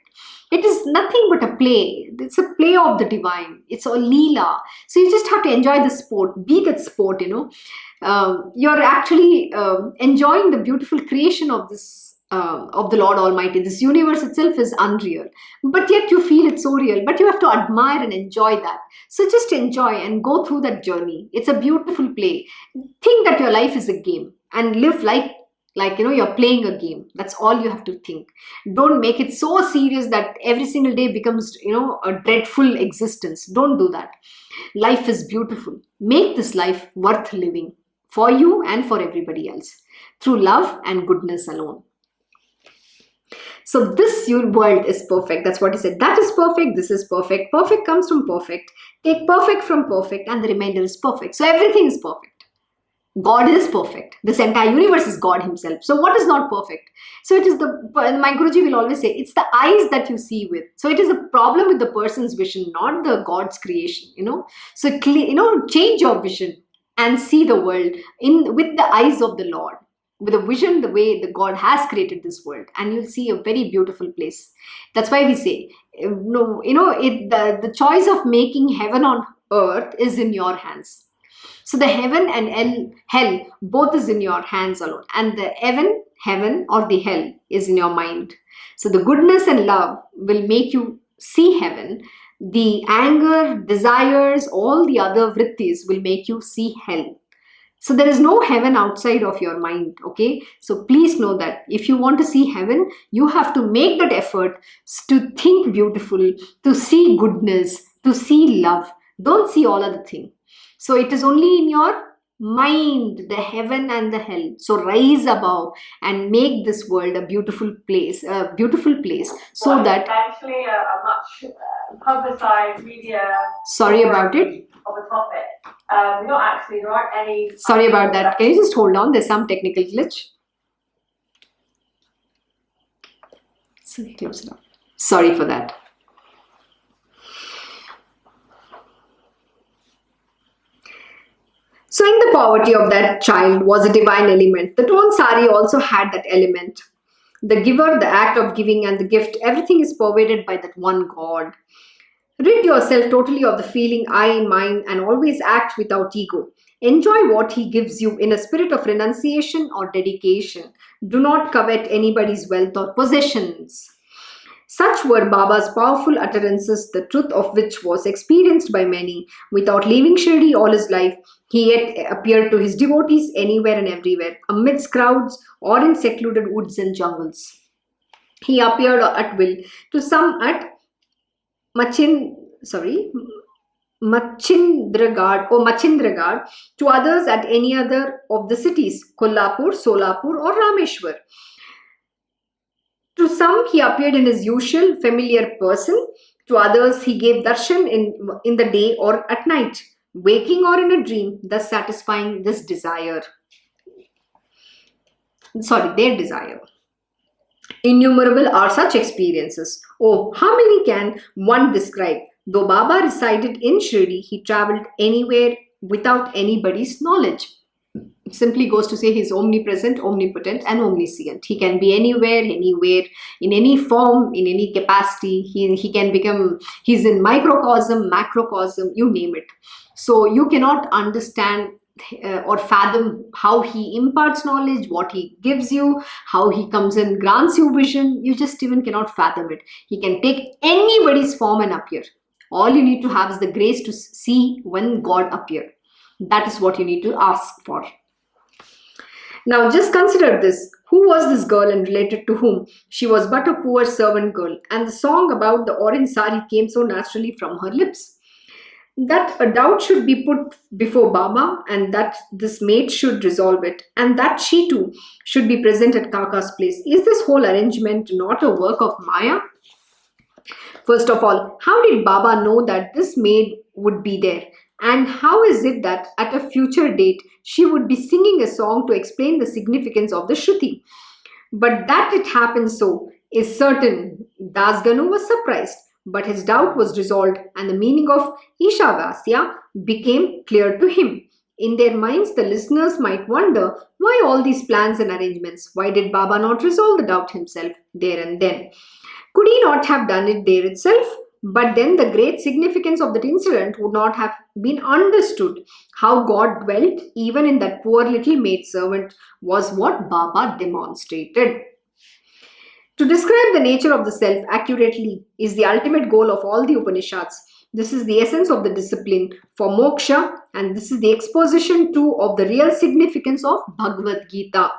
It is nothing but a play. It's a play of the divine. It's a leela. So you just have to enjoy the sport. Be that sport, You're actually enjoying the beautiful creation of this of the Lord Almighty. This universe itself is unreal, but yet you feel it's so real, but you have to admire and enjoy that. So just enjoy and go through that journey. It's a beautiful play. Think that your life is a game and live like you're playing a game. That's all you have to think. Don't make it so serious that every single day becomes a dreadful existence. Don't do that. Life is beautiful. Make this life worth living. for you and for everybody else, through love and goodness alone. So this world is perfect. That's what he said. That is perfect. This is perfect. Perfect comes from perfect. Take perfect from perfect and the remainder is perfect. So everything is perfect. God is perfect. This entire universe is God himself. So what is not perfect? So it is my Guruji will always say, it's the eyes that you see with. So it is a problem with the person's vision, not the God's creation, So, change your vision and see the world with the eyes of the Lord, with a vision, the way the God has created this world, and you'll see a very beautiful place. That's why we say, the choice of making heaven on earth is in your hands. So the heaven and hell, both is in your hands alone. And the heaven or the hell is in your mind. So the goodness and love will make you see heaven. The anger, desires, all the other vrittis will make you see hell. So there is no heaven outside of your mind, okay? So please know that if you want to see heaven, you have to make that effort to think beautiful, to see goodness, to see love. Don't see all other things. So it is only in your mind, the heaven and the hell. So rise above and make this world a beautiful place, so that actually a much publicized media. Sorry about it. Of a topic. There aren't any. Sorry about that. Can you just hold on? There's some technical glitch. Close it up. Sorry for that. So in the poverty of that child was a divine element. The torn sari also had that element. The giver, the act of giving and the gift, everything is pervaded by that one God. Rid yourself totally of the feeling I, mine, and always act without ego. Enjoy what he gives you in a spirit of renunciation or dedication. Do not covet anybody's wealth or possessions. Such were Baba's powerful utterances, the truth of which was experienced by many. Without leaving Shirdi all his life, he yet appeared to his devotees anywhere and everywhere, amidst crowds or in secluded woods and jungles. He appeared at will to some at Machindragad, to others at any other of the cities, Kolhapur, Solapur or Rameshwar. To some he appeared in his usual familiar person, to others he gave darshan in the day or at night, waking or in a dream, thus satisfying their desire. Innumerable are such experiences. Oh, how many can one describe? Though Baba resided in Shirdi, he travelled anywhere without anybody's knowledge. It simply goes to say he is omnipresent, omnipotent and omniscient. He can be anywhere, in any form, in any capacity. He can become, he's in microcosm, macrocosm, you name it. So you cannot understand or fathom how he imparts knowledge, what he gives you, how he comes and grants you vision. You just even cannot fathom it. He can take anybody's form and appear. All you need to have is the grace to see when God appears. That is what you need to ask for. Now just consider this. Who was this girl and related to whom? She was but a poor servant girl, and the song about the orange sari came so naturally from her lips. That a doubt should be put before Baba, and that this maid should resolve it, and that she too should be present at Kaka's place. Is this whole arrangement not a work of Maya? First of all, how did Baba know that this maid would be there? And how is it that at a future date she would be singing a song to explain the significance of the Shruti? But that it happened so is certain. Dasganu was surprised, but his doubt was resolved and the meaning of Isha-Vasya became clear to him. In their minds, the listeners might wonder, why all these plans and arrangements? Why did Baba not resolve the doubt himself there and then? Could he not have done it there itself? But then the great significance of that incident would not have been understood. How God dwelt even in that poor little maidservant was what Baba demonstrated. To describe the nature of the self accurately is the ultimate goal of all the Upanishads. This is the essence of the discipline for moksha, and this is the exposition too of the real significance of Bhagavad Gita.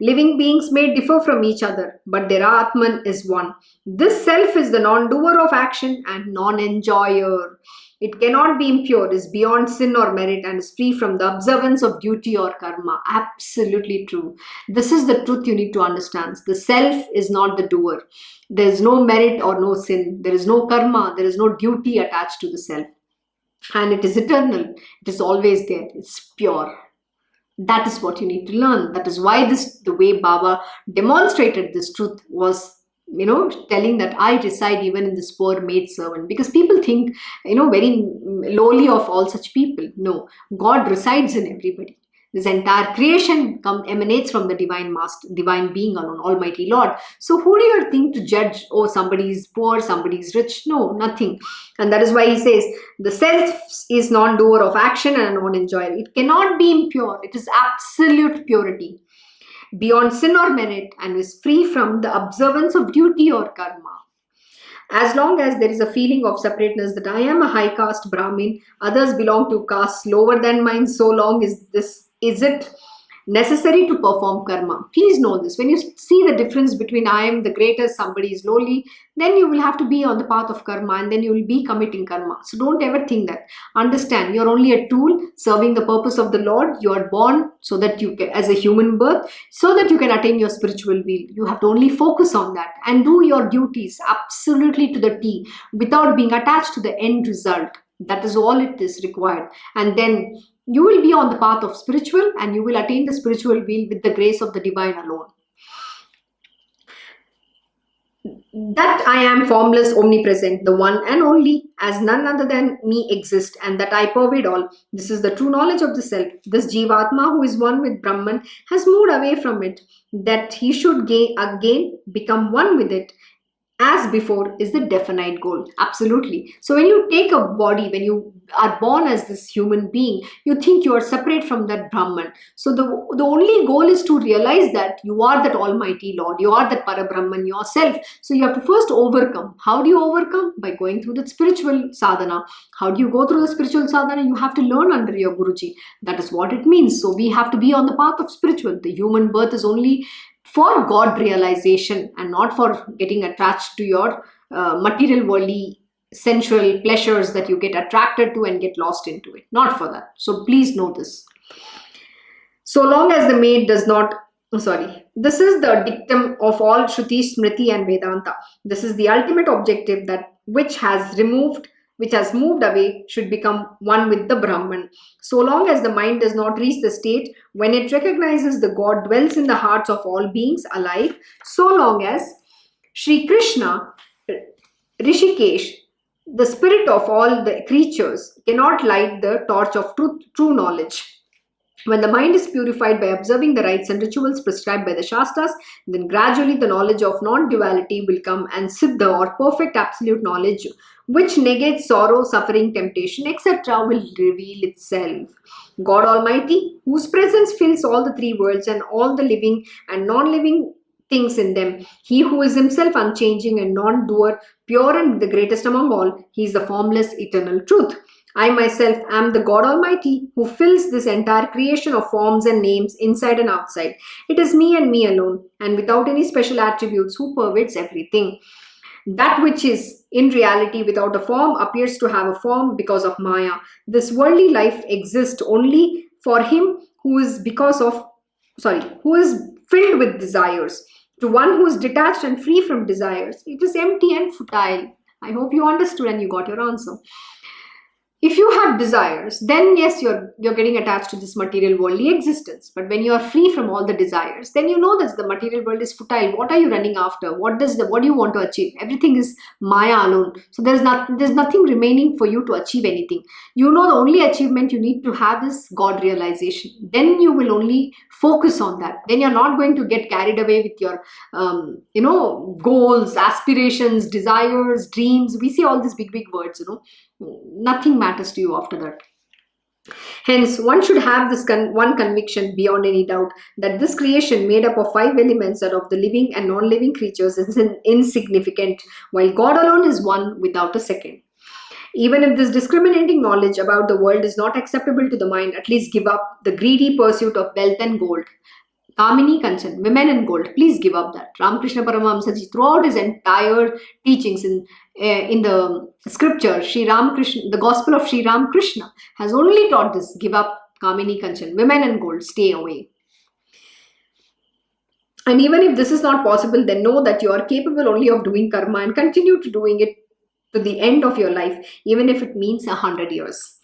Living beings may differ from each other, but their Atman is one. This self is the non-doer of action and non-enjoyer. It cannot be impure, is beyond sin or merit, and is free from the observance of duty or karma. Absolutely true. This is the truth you need to understand. The self is not the doer. There is no merit or no sin. There is no karma. There is no duty attached to the self. And it is eternal. It is always there. It's pure. That is what you need to learn. That is why the way Baba demonstrated this truth was, telling that I reside even in this poor maid servant. Because people think, very lowly of all such people. No, God resides in everybody. This entire creation emanates from the divine master, divine being alone, Almighty Lord. So who do you think to judge? Oh, somebody is poor, somebody is rich? No, nothing. And that is why he says, the self is non-doer of action and a non-enjoyer. It cannot be impure. It is absolute purity, beyond sin or merit, and is free from the observance of duty or karma. As long as there is a feeling of separateness that I am a high caste Brahmin, others belong to castes lower than mine, so long is it necessary to perform karma. Please know this. When you see the difference between I am the greatest, somebody is lowly, then you will have to be on the path of karma, and then you will be committing karma. So don't ever think that. Understand, you're only a tool serving the purpose of the Lord. You are born so that you can, as a human birth, so that you can attain your spiritual will. You have to only focus on that and do your duties absolutely to the T, without being attached to the end result. That is all it is required. And then you will be on the path of spiritual, and you will attain the spiritual will with the grace of the divine alone. That I am formless, omnipresent, the one and only, as none other than me exist, and that I pervade all. This is the true knowledge of the self. This Jivatma, who is one with Brahman, has moved away from it, that he should again become one with it, as before, is the definite goal. Absolutely. So when you take a body, when you are born as this human being, you think you are separate from that Brahman. So the only goal is to realize that you are that Almighty Lord. You are that Parabrahman yourself. So you have to first overcome. How do you overcome? By going through the spiritual sadhana. How do you go through the spiritual sadhana? You have to learn under your Guruji. That is what it means. So we have to be on the path of spiritual. The human birth is only for God realization and not for getting attached to your material worldly sensual pleasures that you get attracted to and get lost into it. Not for that. So please know this. So long as the maid does not, this is the dictum of all Shruti, Smriti and Vedanta. This is the ultimate objective, that which has moved away should become one with the Brahman. So long as the mind does not reach the state when it recognizes the God dwells in the hearts of all beings alike, so long as Shri Krishna, Rishikesh, the spirit of all the creatures, cannot light the torch of true knowledge. When the mind is purified by observing the rites and rituals prescribed by the Shastras, then gradually the knowledge of non-duality will come, and Siddha, or perfect absolute knowledge, which negates sorrow, suffering, temptation, etc., will reveal itself. God Almighty, whose presence fills all the three worlds and all the living and non-living things in them, he who is himself unchanging and non-doer, pure and the greatest among all, he is the formless eternal truth. I myself am the God Almighty who fills this entire creation of forms and names inside and outside. It is me and me alone, and without any special attributes, who pervades everything. That which is in reality without a form appears to have a form because of Maya. This worldly life exists only for him who is filled with desires. To one who is detached and free from desires, it is empty and futile. I hope you understood and you got your answer. If you have desires, then yes, you're getting attached to this material worldly existence. But when you are free from all the desires, then you know that the material world is futile. What are you running after? What do you want to achieve? Everything is Maya alone. So there's nothing remaining for you to achieve anything. You know the only achievement you need to have is God realization. Then you will only focus on that. Then you're not going to get carried away with your goals, aspirations, desires, dreams. We see all these big words, Nothing matters to you after that. Hence, one should have this one conviction beyond any doubt, that this creation made up of 5 elements, that of the living and non-living creatures, is insignificant, while God alone is one without a second. Even if this discriminating knowledge about the world is not acceptable to the mind, at least give up the greedy pursuit of wealth and gold. Kamini Kanchan, women in gold, please give up that. Ramakrishna Paramahamsaji, throughout his entire teachings in the scripture, Sri Ramakrishna, the Gospel of Sri Ramakrishna has only taught this: give up Kamini Kanchan, women in gold, stay away. And even if this is not possible, then know that you are capable only of doing karma and continue to doing it to the end of your life, even if it means 100 years.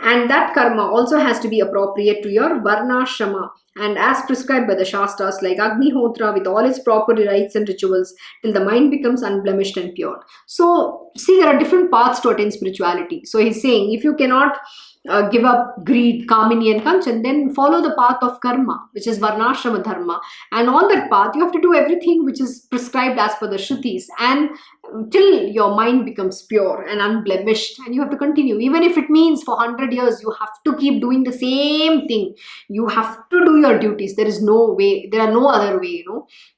And that karma also has to be appropriate to your varna shrama and as prescribed by the Shastras, like Agnihotra with all its proper rites and rituals, till the mind becomes unblemished and pure. So, see, there are different paths to attain spirituality. So, he's saying if you cannot give up greed, kamini, and kanchan, then follow the path of karma, which is varnashrama dharma. And on that path, you have to do everything which is prescribed as per the Shrutis, and till your mind becomes pure and unblemished, and you have to continue. Even if it means for 100 years, you have to keep doing the same thing. You have to do your duties. There is no way, there are no other way,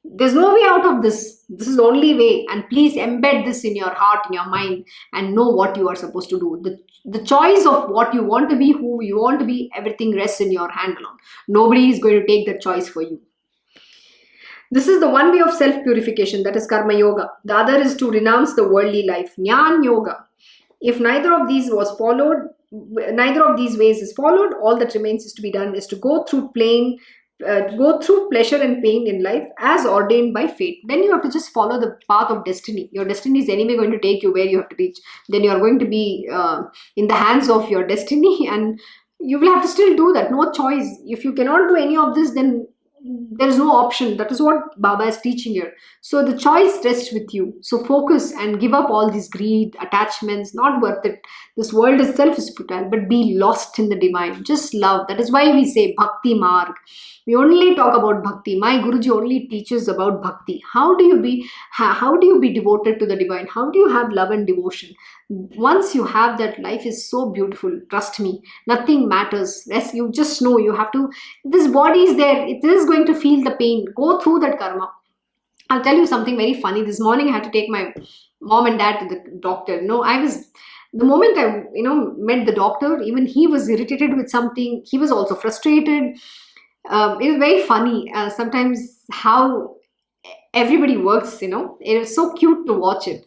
There's no way out of this. This is the only way. And please embed this in your heart, in your mind, and know what you are supposed to do. The choice of what you want to be, who you want to be, everything rests in your hand alone. Nobody is going to take that choice for you. This is the one way of self-purification, that is karma yoga. The other is to renounce the worldly life, jnana yoga. If neither of these ways is followed, all that remains is to be done is to go through pleasure and pain in life as ordained by fate. Then you have to just follow the path of destiny. Your destiny is anyway going to take you where you have to reach. Then you are going to be in the hands of your destiny, and you will have to still do that. No choice. If you cannot do any of this, then there is no option. That is what Baba is teaching here. So the choice rests with you. So focus and give up all these greed, attachments, not worth it. This world itself is futile, but be lost in the divine. Just love. That is why we say Bhakti Marg. We only talk about Bhakti. My Guruji only teaches about Bhakti. How do you be devoted to the divine? How do you have love and devotion? Once you have that, life is so beautiful. Trust me, nothing matters. Yes, you just know you have to. This body is there. It is going to feel the pain. Go through that karma. I'll tell you something very funny. This morning I had to take my mom and dad to the doctor. The moment I met the doctor, even he was irritated with something. He was also frustrated. It was very funny. Sometimes how everybody works. It was so cute to watch it.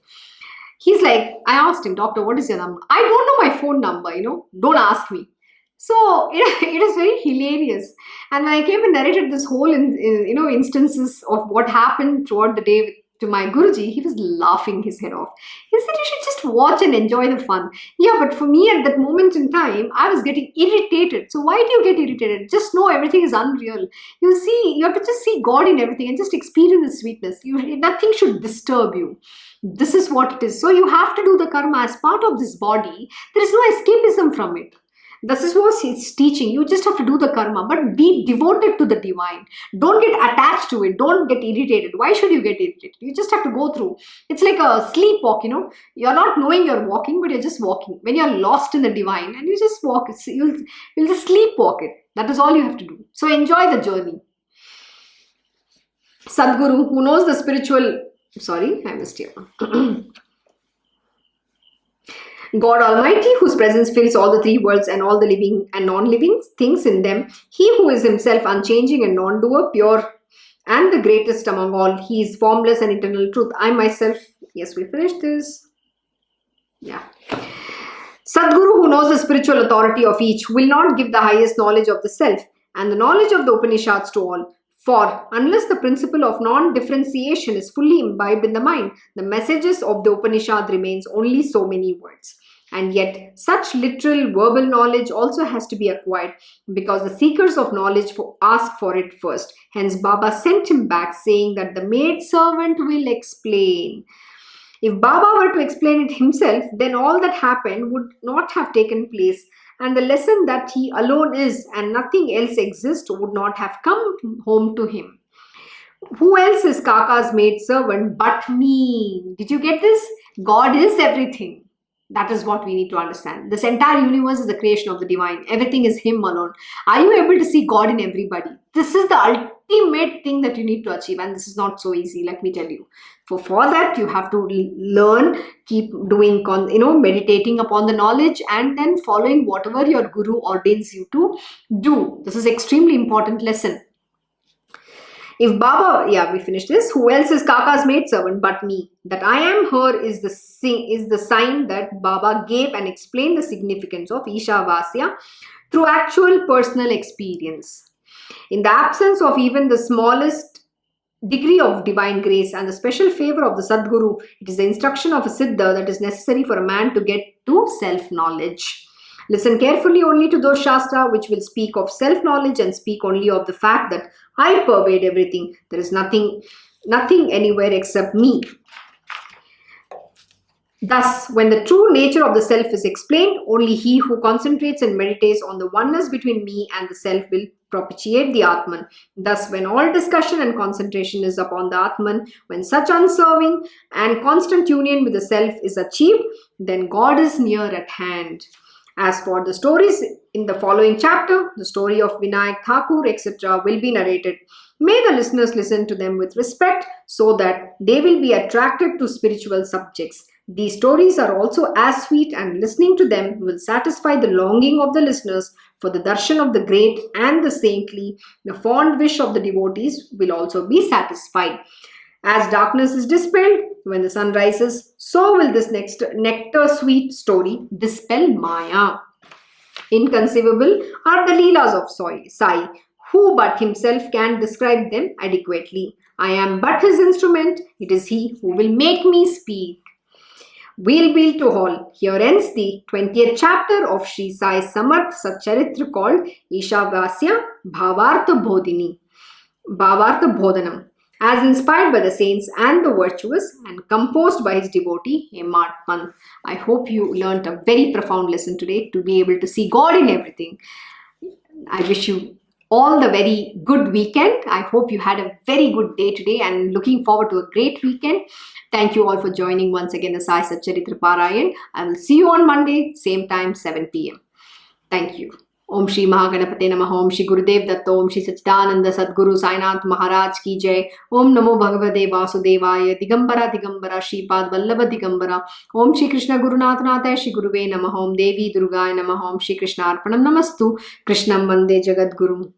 He's like, I asked him, doctor, what is your number? I don't know my phone number, don't ask me. So it is very hilarious. And when I came and narrated this whole, instances of what happened throughout the day to my Guruji, he was laughing his head off. He said, you should just watch and enjoy the fun. Yeah, but for me at that moment in time, I was getting irritated. So why do you get irritated? Just know everything is unreal. You have to just see God in everything and just experience the sweetness. Nothing should disturb you. This is what it is. So you have to do the karma as part of this body. There is no escapism from it. This is what it's teaching. You just have to do the karma, but be devoted to the divine. Don't get attached to it. Don't get irritated. Why should you get irritated? You just have to go through. It's like a sleepwalk, You're not knowing you're walking, but you're just walking. When you're lost in the divine and you just walk, you'll just sleepwalk it. That is all you have to do. So enjoy the journey. Sadguru, who knows the spiritual... Sorry, I missed you. God Almighty, whose presence fills all the three worlds and all the living and non-living things in them, He who is Himself unchanging and non-doer, pure and the greatest among all, He is formless and eternal truth. I myself, yes, we finished this. Yeah. Sadguru, who knows the spiritual authority of each, will not give the highest knowledge of the self and the knowledge of the Upanishads to all. For unless the principle of non-differentiation is fully imbibed in the mind, the messages of the Upanishad remains only so many words. And yet, such literal verbal knowledge also has to be acquired because the seekers of knowledge ask for it first. Hence, Baba sent him back saying that the maid servant will explain. If Baba were to explain it himself, then all that happened would not have taken place. And the lesson that he alone is and nothing else exists would not have come home to him. Who else is Kaka's maid servant but me? Did you get this? God is everything. That is what we need to understand. This entire universe is the creation of the divine. Everything is Him alone. Are you able to see God in everybody? This is the ultimate thing that you need to achieve, and this is not so easy, let me tell you. For that, you have to learn, keep doing, meditating upon the knowledge and then following whatever your Guru ordains you to do. This is extremely important lesson. If Baba, yeah, we finished this. Who else is Kaka's maid servant but me? That I am her is the sign that Baba gave and explained the significance of Isha-Vasya through actual personal experience. In the absence of even the smallest degree of divine grace and the special favor of the Sadguru, it is the instruction of a Siddha that is necessary for a man to get to self-knowledge. Listen carefully only to those Shastra which will speak of self-knowledge and speak only of the fact that I pervade everything. There is nothing anywhere except me. Thus, when the true nature of the self is explained, only he who concentrates and meditates on the oneness between me and the self will propitiate the Atman. Thus, when all discussion and concentration is upon the Atman, when such unswerving and constant union with the self is achieved, then God is near at hand. As for the stories in the following chapter, the story of Vinayak Thakur, etc. will be narrated. May the listeners listen to them with respect so that they will be attracted to spiritual subjects. These stories are also as sweet, and listening to them will satisfy the longing of the listeners for the darshan of the great and the saintly. The fond wish of the devotees will also be satisfied. As darkness is dispelled when the sun rises, so will this next nectar-sweet story dispel Maya. Inconceivable are the Leelas of Sai. Who but himself can describe them adequately? I am but his instrument. It is he who will make me speak. Wheel to Hall. Here ends the 20th chapter of Shri Sai Satcharita called Isha-Vasya Bhavartha Bodhanam, as inspired by the saints and the virtuous and composed by his devotee Hemad Pant. I hope you learnt a very profound lesson today to be able to see God in everything. I wish you all the very good weekend. I hope you had a very good day today and looking forward to a great weekend. Thank you all for joining once again the Sai Satcharita Parayan. I will see you on Monday, same time, 7 p.m. Thank you. Om Shri Mahaganapate Namaha. Om Shri Gurudev Datta. Om Shri Satchidananda Sadguru Sainath Maharaj Ki Jai. Om Namo Bhagavate Vasudevaya. Digambara Shripad Vallabha Digambara. Om Shri Krishna Gurunath Natha Shri Guruve Namaha. Om Devi Durgaya Namaha. Om Shri Krishna Arpanam Namastu. Krishnam Vande Jagat Guru.